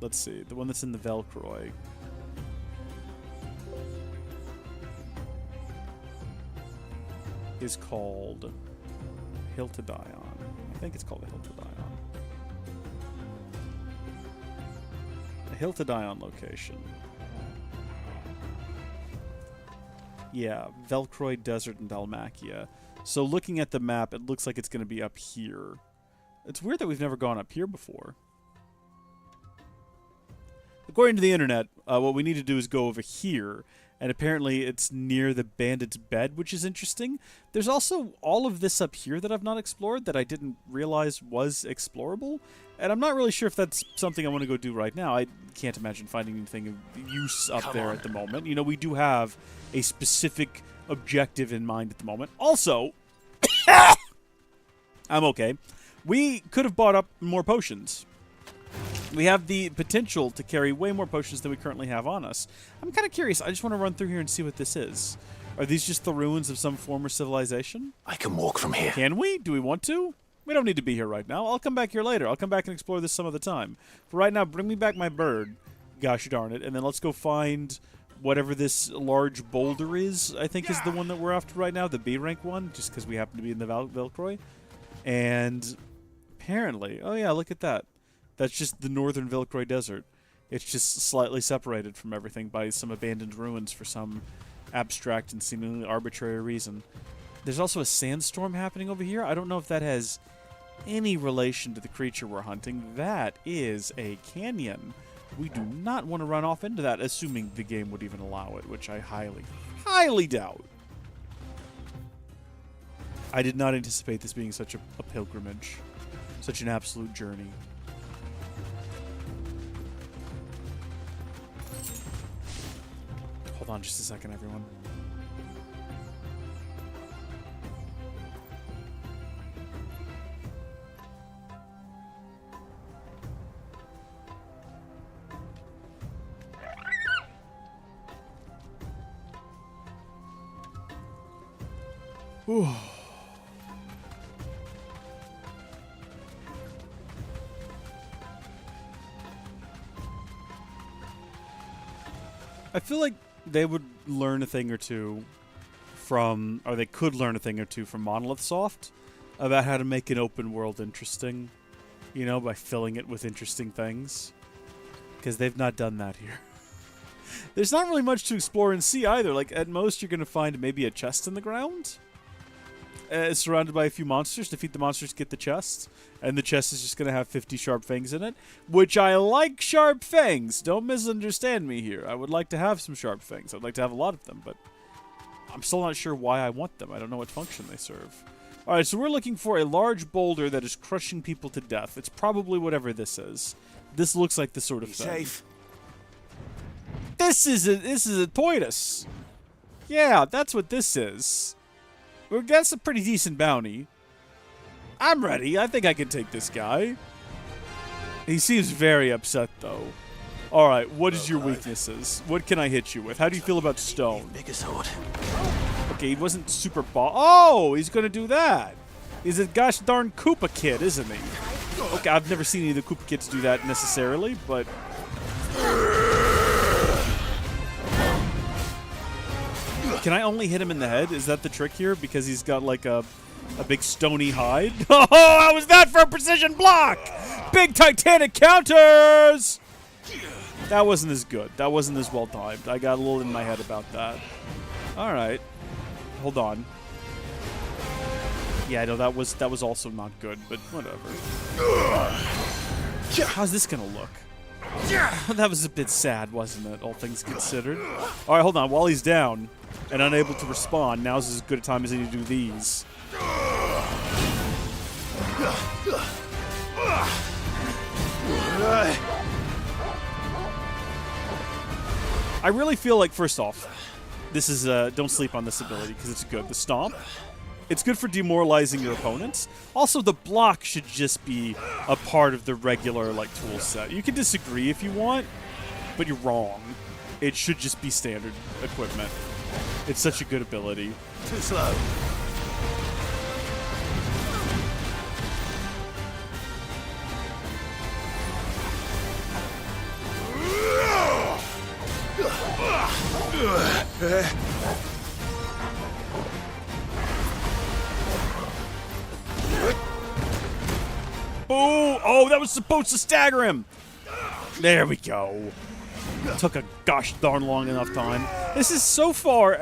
Let's see. The one that's in the Velcroy. Is called Hill to Die On. I think it's called a Hill to Die On. A Hill to Die On location. Yeah, Velcroy Desert in Dalmacia. So looking at the map, it looks like it's going to be up here. It's weird that we've never gone up here before. According to the internet, what we need to do is go over here, and apparently it's near the bandit's bed, which is interesting. There's also all of this up here that I've not explored that I didn't realize was explorable, and I'm not really sure if that's something I want to go do right now. I can't imagine finding anything of use up there at the moment. You know, we do have a specific objective in mind at the moment. Also, I'm okay. We could have bought up more potions. We have the potential to carry way more potions than we currently have on us. I'm kind of curious. I just want to run through here and see what this is. Are these just the ruins of some former civilization? I can walk from here. Can we? Do we want to? We don't need to be here right now. I'll come back here later. I'll come back and explore this some other time. For right now, bring me back my bird. Gosh darn it. And then let's go find whatever this large boulder is, I think is the one that we're after right now. The B rank one, just because we happen to be in the Velcroy. And apparently, oh yeah, look at that. That's just the northern Velcroy Desert. It's just slightly separated from everything by some abandoned ruins for some abstract and seemingly arbitrary reason. There's also a sandstorm happening over here. I don't know if that has any relation to the creature we're hunting. That is a canyon. We do not want to run off into that, assuming the game would even allow it, which I highly, highly doubt. I did not anticipate this being such a pilgrimage. Such an absolute journey. Hold on just a second, everyone. Ooh. I feel like they would learn a thing or two from, or they could learn a thing or two from Monolith Soft about how to make an open world interesting, you know, by filling it with interesting things. Because they've not done that here. There's not really much to explore and see either. Like, at most, you're going to find maybe a chest in the ground. Surrounded by a few monsters. Defeat the monsters, get the chest. And the chest is just going to have 50 sharp fangs in it. Which I like sharp fangs. Don't misunderstand me here. I would like to have some sharp fangs. I'd like to have a lot of them, but I'm still not sure why I want them. I don't know what function they serve. Alright, so we're looking for a large boulder that is crushing people to death. It's probably whatever this is. This looks like the sort of thing. Safe. This is a tortoise. Yeah, that's what this is. Well, that's a pretty decent bounty. I'm ready. I think I can take this guy. He seems very upset, though. All right, what is your weaknesses? What can I hit you with? How do you feel about stone? Okay, he wasn't super Oh, he's going to do that. He's a gosh darn Koopa kid, isn't he? Okay, I've never seen any of the Koopa kids do that necessarily, but... Can I only hit him in the head? Is that the trick here? Because he's got like a big stony hide? Oh, how was that for a precision block? Big Titanic counters! That wasn't as good. That wasn't as well timed. I got a little in my head about that. Alright. Hold on. Yeah, no, that was also not good, but whatever. How's this gonna look? That was a bit sad, wasn't it, all things considered? Alright, hold on. While he's down and unable to respond, now's as good a time as any to do these. I really feel like, first off, this is, don't sleep on this ability, because it's good. The Stomp. It's good for demoralizing your opponents. Also, the block should just be a part of the regular, like, tool set. You can disagree if you want, but you're wrong. It should just be standard equipment. It's such a good ability. Too slow. Boo! Oh, that was supposed to stagger him! There we go. Took a gosh darn long enough time. This is so far...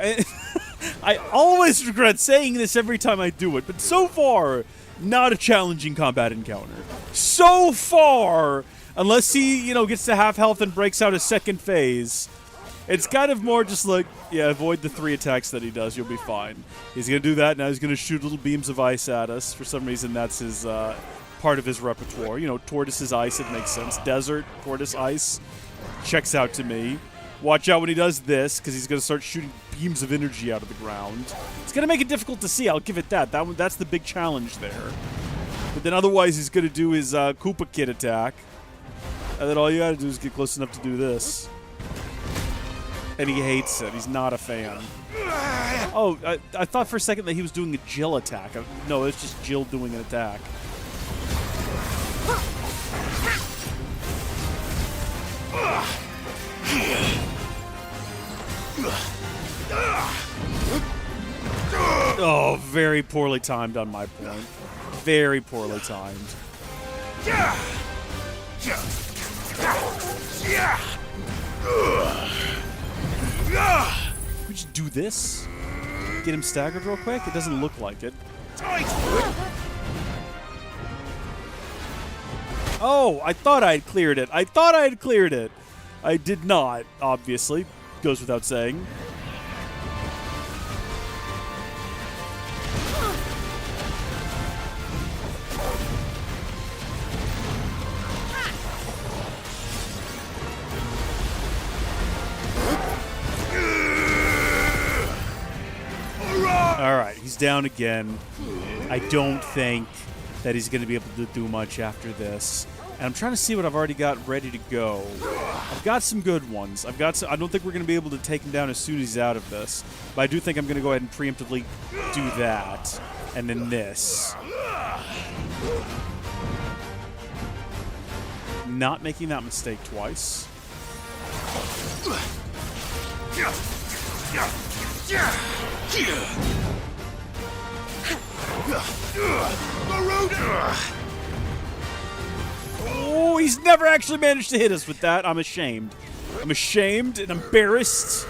I always regret saying this every time I do it, but so far, not a challenging combat encounter. So far, unless he, you know, gets to half health and breaks out a second phase, it's kind of more just like, yeah, avoid the 3 attacks that he does, you'll be fine. He's gonna do that, now he's gonna shoot little beams of ice at us. For some reason, that's his, part of his repertoire. You know, Tortoise's ice, it makes sense. Desert, Tortoise ice, checks out to me. Watch out when he does this, because he's going to start shooting beams of energy out of the ground. It's going to make it difficult to see, I'll give it that. That's the big challenge there. But then otherwise, he's going to do his Koopa Kid attack. And then all you got to do is get close enough to do this. And he hates it. He's not a fan. Oh, I thought for a second that he was doing a Jill attack. No, it's just Jill doing an attack. Oh, very poorly timed on my point. Very poorly timed. We just do this? Get him staggered real quick? It doesn't look like it. Oh, I thought I had cleared it. I did not, obviously. Goes without saying. Alright, he's down again. I don't think that he's going to be able to do much after this. And I'm trying to see what I've already got ready to go. I've got some good ones. I don't think we're going to be able to take him down as soon as he's out of this. But I do think I'm going to go ahead and preemptively do that. And then this. Not making that mistake twice. Oh, he's never actually managed to hit us with that. I'm ashamed. I'm ashamed and embarrassed.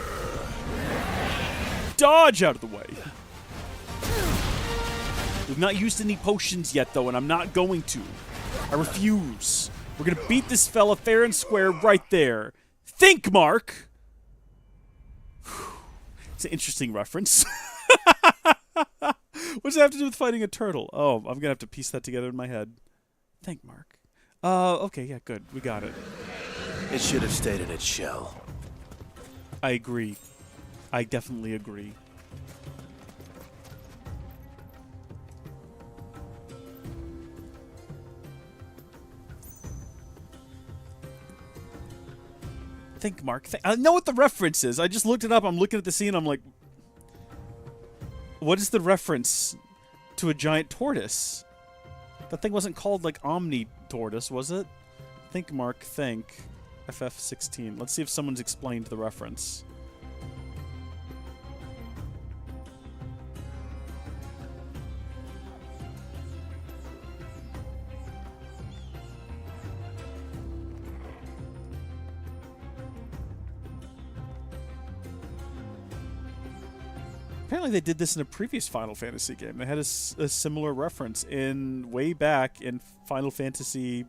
Dodge out of the way. We've not used any potions yet, though, and I'm not going to. I refuse. We're going to beat this fella fair and square right there. Think, Mark! It's an interesting reference. What does that have to do with fighting a turtle? Oh, I'm going to have to piece that together in my head. Think, Mark. Okay, yeah, good. We got it. It should have stayed in its shell. I agree. I definitely agree. Think, Mark. I know what the reference is. I just looked it up. I'm looking at the scene. I'm like, what is the reference to a giant tortoise? That thing wasn't called like Omni Tortoise, was it? Think, Mark. Think. FF16. Let's see if someone's explained the reference. Apparently they did this in a previous Final Fantasy game. They had a similar reference in way back in Final Fantasy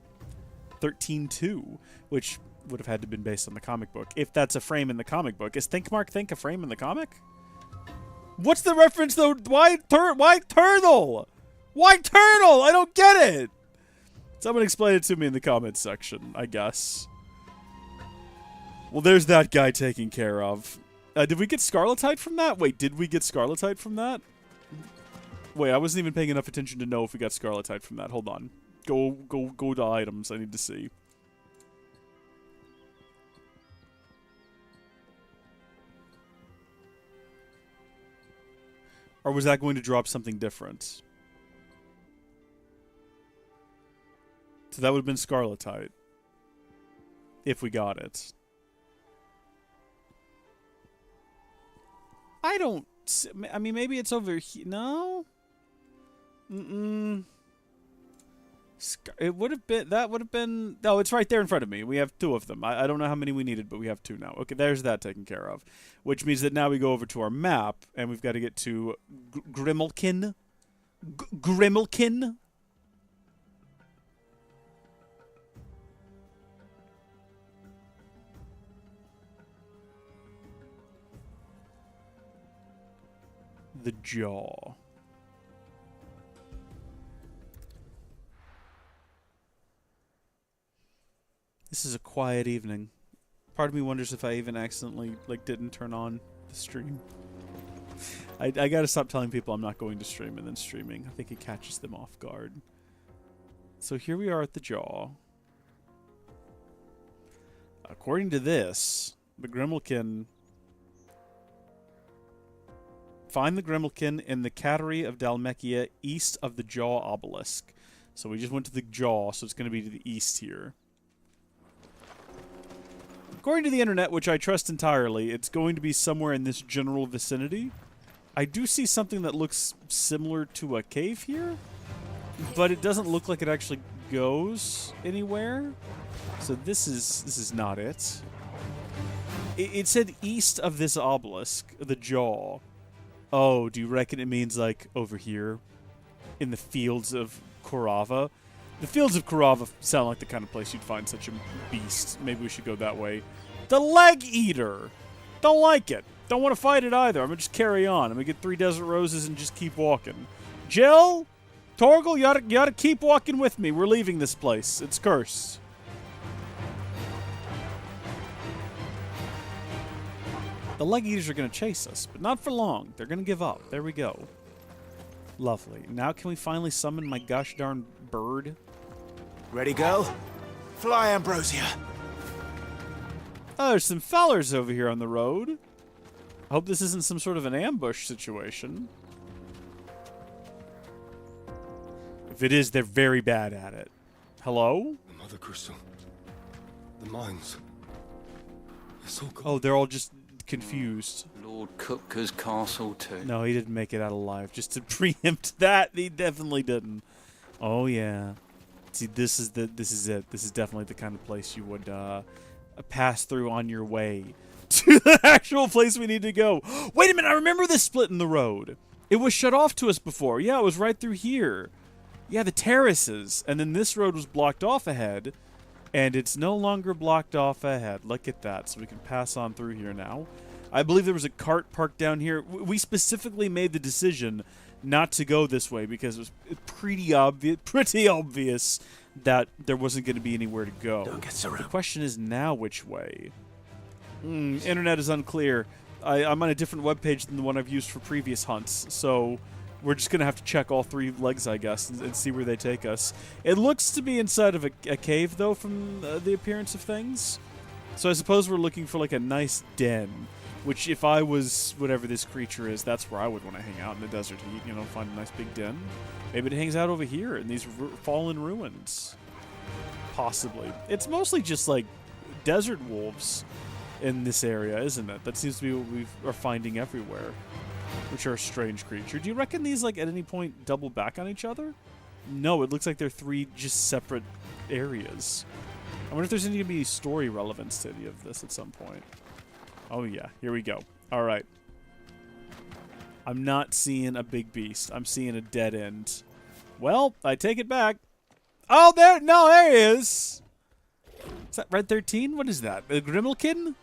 13-2, which would have had to have been based on the comic book. If that's a frame in the comic book. Is Think Mark Think a frame in the comic? What's the reference though? Why turtle? Why turtle? I don't get it. Someone explain it to me in the comments section, I guess. Well, there's that guy taken care of. Did we get Scarletite from that? Wait, did we get Scarletite from that? Wait, I wasn't even paying enough attention to know if we got Scarletite from that. Hold on. Go to items. I need to see. Or was that going to drop something different? So that would have been Scarletite. If we got it. I mean, maybe it's over here. No? It would have been, that would have been, no, it's right there in front of me. We have two of them. I don't know how many we needed, but we have two now. Okay, there's that taken care of. Which means that now we go over to our map, and we've got to get to Grimalkin. Grimalkin? The jaw. This is a quiet evening. Part of me wonders if I even accidentally didn't turn on the stream. I gotta stop telling people I'm not going to stream and then streaming. I think it catches them off guard. So here we are at the jaw. According to this, the Grimalkin. Find the Grimalkin in the Cattery of Dalmekia, east of the Jaw Obelisk. So we just went to the Jaw, so it's going to be to the east here. According to the internet, which I trust entirely, it's going to be somewhere in this general vicinity. I do see something that looks similar to a cave here, but it doesn't look like it actually goes anywhere. So this is not it. It said east of this obelisk, the Jaw. Oh, do you reckon it means, like, over here? In the fields of Korava? The fields of Korava sound like the kind of place you'd find such a beast. Maybe we should go that way. The Leg Eater! Don't like it. Don't want to fight it either. I'm going to just carry on. I'm going to get 3 desert roses and just keep walking. Jill? Torgal, you ought to keep walking with me. We're leaving this place. It's cursed. The Leg Eaters are going to chase us, but not for long. They're going to give up. There we go. Lovely. Now can we finally summon my gosh darn bird? Ready, girl? Fly, Ambrosia. Oh, there's some fellers over here on the road. I hope this isn't some sort of an ambush situation. If it is, they're very bad at it. Hello? The Mother Crystal. The mines. It's all gone. Oh, they're all just confused. Lord Kupka's castle too. No, he didn't make it out alive. Just to preempt that, he definitely didn't. Oh yeah. See, this is it. This is definitely the kind of place you would pass through on your way to the actual place we need to go. Wait a minute, I remember this split in the road. It was shut off to us before. Yeah, it was right through here. Yeah, the terraces. And then this road was blocked off ahead. And it's no longer blocked off ahead. Look at that. So we can pass on through here now. I believe there was a cart parked down here. We specifically made the decision not to go this way because it was pretty obvious that there wasn't going to be anywhere to go. Don't get so The question is now which way. Internet is unclear. I'm on a different webpage than the one I've used for previous hunts, so we're just going to have to check all 3 legs, I guess, and see where they take us. It looks to be inside of a cave, though, from the appearance of things. So I suppose we're looking for, like, a nice den, which if I was whatever this creature is, that's where I would want to hang out in the desert heat, you know, find a nice big den. Maybe it hangs out over here in these fallen ruins. Possibly. It's mostly just, like, desert wolves in this area, isn't it? That seems to be what we are finding everywhere, which are a strange creature. Do you reckon these, like, at any point double back on each other? No, it looks like they're 3 just separate areas. I wonder if there's going to be any story relevance to any of this at some point. Oh, yeah. Here we go. All right. I'm not seeing a big beast. I'm seeing a dead end. Well, I take it back. Oh, there he is. Is that Red 13? What is that? A Grimmelkin?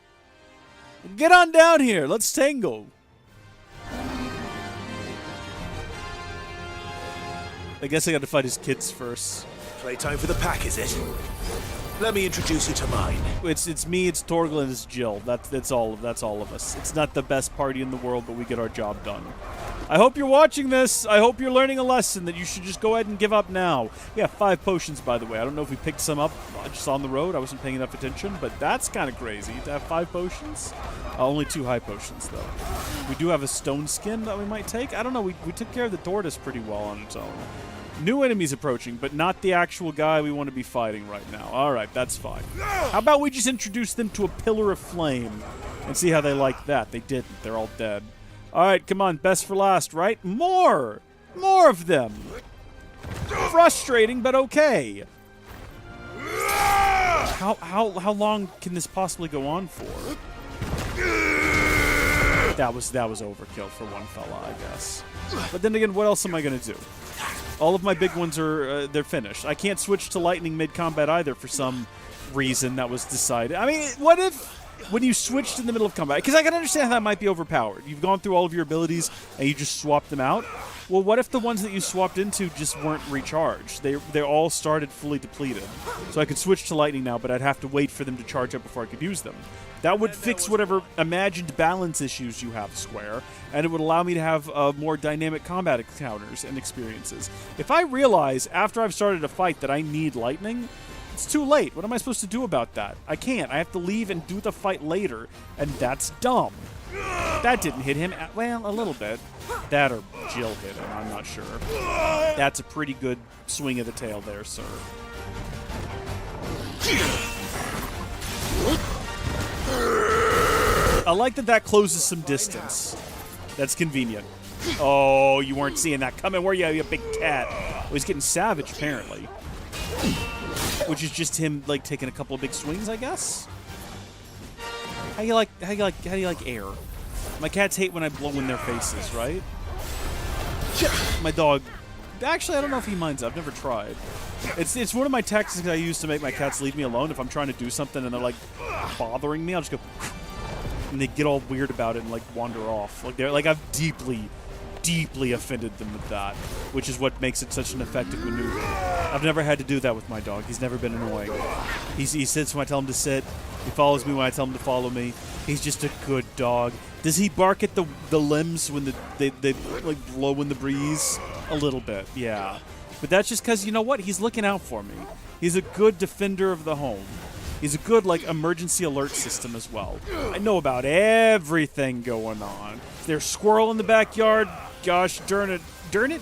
Get on down here. Let's tango. I guess I got to fight his kids first. Playtime for the pack, is it? Let me introduce you to mine. It's me, it's Torgal, and it's Jill. That's all of us. It's not the best party in the world, but we get our job done. I hope you're watching this. I hope you're learning a lesson that you should just go ahead and give up now. Yeah, 5 potions, by the way. I don't know if we picked some up just on the road. I wasn't paying enough attention, but that's kind of crazy to have 5 potions. Only 2 high potions, though. We do have a stone skin that we might take. I don't know. We took care of the tortoise pretty well on its own. New enemies approaching, but not the actual guy we want to be fighting right now. All right, that's fine. How about we just introduce them to a pillar of flame and see how they like that? They didn't. They're all dead. All right, come on. Best for last, right? More of them. Frustrating, but okay. How long can this possibly go on for? That was overkill for one fella, I guess. But then again, what else am I gonna do? All of my big ones are they're finished. I can't switch to lightning mid-combat either for some reason that was decided. I mean, what if when you switched in the middle of combat? Because I can understand how that might be overpowered. You've gone through all of your abilities and you just swapped them out. Well, what if the ones that you swapped into just weren't recharged? They all started fully depleted. So I could switch to lightning now, but I'd have to wait for them to charge up before I could use them. That would fix whatever imagined balance issues you have, Square, and it would allow me to have more dynamic combat encounters and experiences. If I realize after I've started a fight that I need lightning, it's too late. What am I supposed to do about that? I can't. I have to leave and do the fight later, and that's dumb. That didn't hit him. Well, a little bit. That or Jill hit him, I'm not sure. That's a pretty good swing of the tail there, sir. I like that closes some distance. That's convenient. Oh, you weren't seeing that coming, were you, you big cat? Oh, he's getting savage, apparently. Which is just him, like, taking a couple of big swings, I guess? How do you like air? My cats hate when I blow in their faces, right? My dog... Actually, I don't know if he minds. I've never tried. It's one of my tactics I use to make my cats leave me alone. If I'm trying to do something and they're, like, bothering me, I'll just go... And they get all weird about it and, like, wander off. Like, I've deeply offended them with that, which is what makes it such an effective maneuver. I've never had to do that with my dog. He's never been annoying. He sits when I tell him to sit. He follows me when I tell him to follow me. He's just a good dog. Does he bark at the limbs when they like blow in the breeze? A little bit, yeah. But that's just because, you know what? He's looking out for me. He's a good defender of the home. He's a good, like, emergency alert system as well. I know about everything going on. There's a squirrel in the backyard. Gosh darn it. Darn it?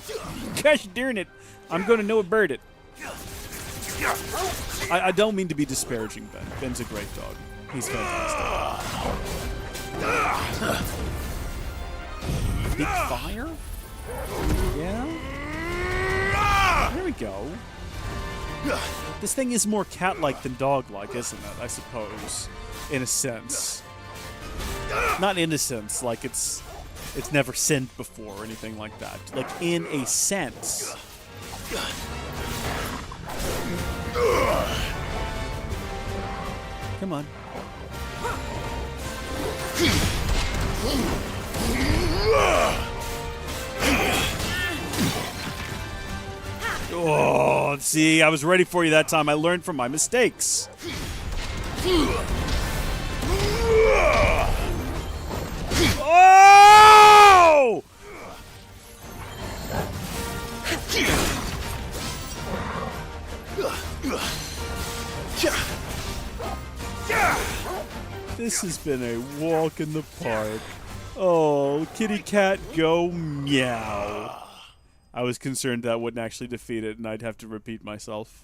Gosh darn it. I'm going to know about it. I don't mean to be disparaging Ben. Ben's a great dog. He's fantastic. Big fire? Yeah? There we go. This thing is more cat-like than dog-like, isn't it? I suppose. In a sense. Not in a sense, like it's never sinned before or anything like that. Like, in a sense. Come on. Oh, see, I was ready for you that time. I learned from my mistakes. Oh! This has been a walk in the park. Oh, kitty cat, go meow. I was concerned that wouldn't actually defeat it, and I'd have to repeat myself.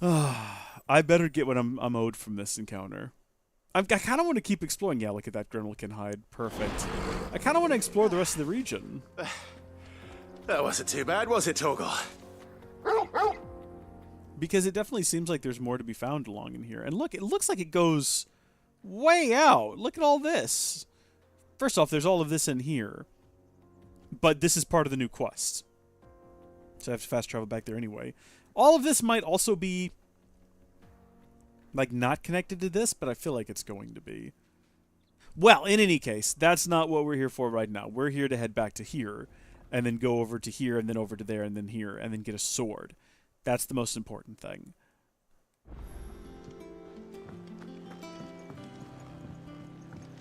I better get what I'm owed from this encounter. I kind of want to keep exploring. Yeah, look at that Grimlican hide. Perfect. I kind of want to explore the rest of the region. That wasn't too bad, was it, Torgal? Because it definitely seems like there's more to be found along in here. And look, it looks like it goes way out. Look at all this. First off, there's all of this in here. But this is part of the new quest. So I have to fast travel back there anyway. All of this might also be, like, not connected to this, but I feel like it's going to be. Well, in any case, that's not what we're here for right now. We're here to head back to here, and then go over to here, and then over to there, and then here, and then get a sword. That's the most important thing.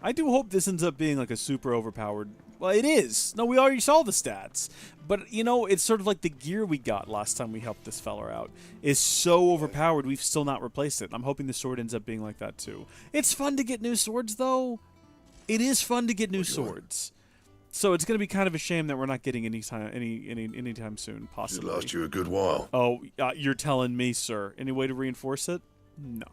I do hope this ends up being like a super overpowered... Well, it is. No, we already saw the stats. But, you know, it's sort of like the gear we got last time we helped this fella out is so overpowered we've still not replaced it. I'm hoping the sword ends up being like that too. It's fun to get new swords, though. It is fun to get new swords. So it's going to be kind of a shame that we're not getting anytime soon, possibly. It last you a good while. Oh, you're telling me, sir. Any way to reinforce it? No.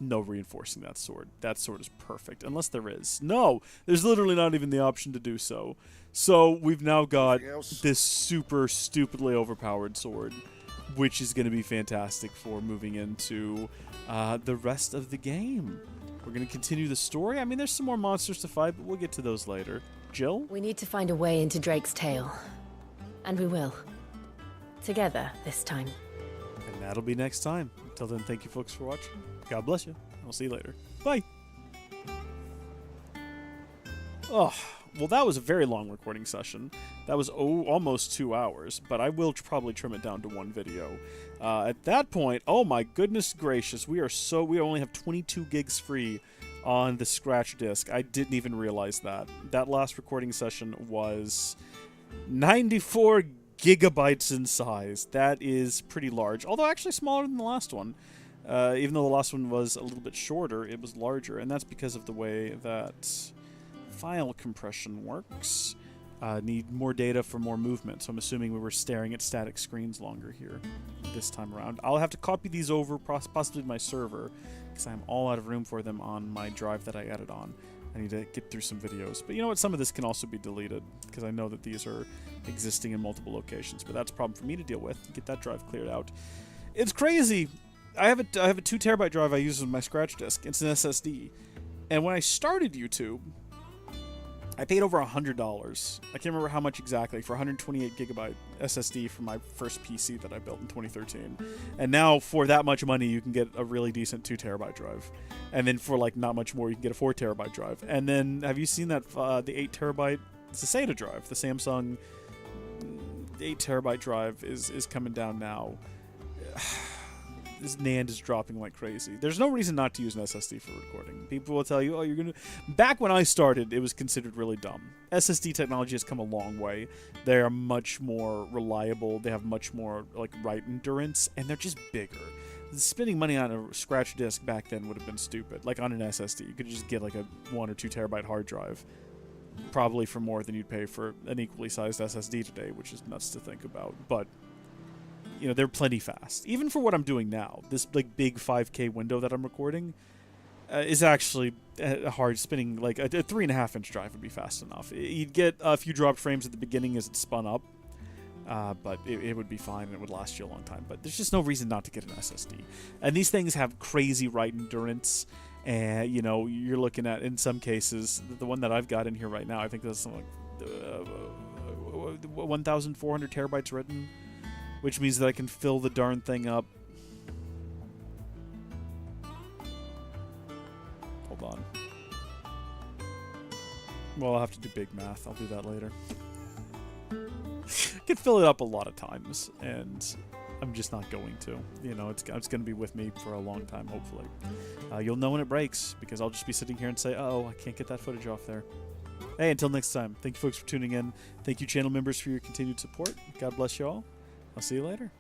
No reinforcing that sword. That sword is perfect. Unless there is. No! There's literally not even the option to do so. So we've now got this super stupidly overpowered sword, which is going to be fantastic for moving into the rest of the game. We're going to continue the story. I mean, there's some more monsters to fight, but we'll get to those later. Jill? We need to find a way into Drake's tail. And we will. Together, this time. And that'll be next time. Until then, thank you folks for watching. God bless you. I'll see you later. Bye. Oh, well, that was a very long recording session. That was almost 2 hours, but I will probably trim it down to one video. At that point, oh my goodness gracious, we only have 22 gigs free on the scratch disk. I didn't even realize that. That last recording session was 94 gigabytes in size. That is pretty large, although actually smaller than the last one. Even though the last one was a little bit shorter, it was larger, and that's because of the way that file compression works. Need more data for more movement, so I'm assuming we were staring at static screens longer here this time around. I'll have to copy these over, possibly to my server, because I'm all out of room for them on my drive that I added on. I need to get through some videos. But you know what? Some of this can also be deleted, because I know that these are existing in multiple locations, but that's a problem for me to deal with. Get that drive cleared out. It's crazy! I have a 2 terabyte drive I use with my scratch disk. It's an SSD. And when I started YouTube, I paid over $100. I can't remember how much exactly for 128 gigabyte SSD for my first PC that I built in 2013. And now for that much money, you can get a really decent 2 terabyte drive. And then for like not much more, you can get a 4 terabyte drive. And then have you seen that the 8 terabyte? It's a SATA drive. The Samsung 8 terabyte drive is coming down now. This NAND is dropping like crazy. There's no reason not to use an SSD for recording. People will tell you, oh, you're going to... Back when I started, it was considered really dumb. SSD technology has come a long way. They are much more reliable. They have much more like write endurance, and they're just bigger. Spending money on a scratch disk back then would have been stupid. Like on an SSD, you could just get like a 1 or 2 terabyte hard drive. Probably for more than you'd pay for an equally sized SSD today, which is nuts to think about. But... you know, they're plenty fast. Even for what I'm doing now, this like big 5K window that I'm recording is actually hard spinning. Like a 3.5 inch drive would be fast enough. You'd get a few dropped frames at the beginning as it spun up, but it would be fine and it would last you a long time. But there's just no reason not to get an SSD. And these things have crazy write endurance. And, you know, you're looking at, in some cases, the one that I've got in here right now, I think that's something like 1,400 terabytes written. Which means that I can fill the darn thing up. Hold on. Well, I'll have to do big math. I'll do that later. I can fill it up a lot of times. And I'm just not going to. You know, it's going to be with me for a long time, hopefully. You'll know when it breaks, because I'll just be sitting here and say, oh, I can't get that footage off there. Hey, until next time, thank you folks for tuning in. Thank you, channel members, for your continued support. God bless you all. I'll see you later.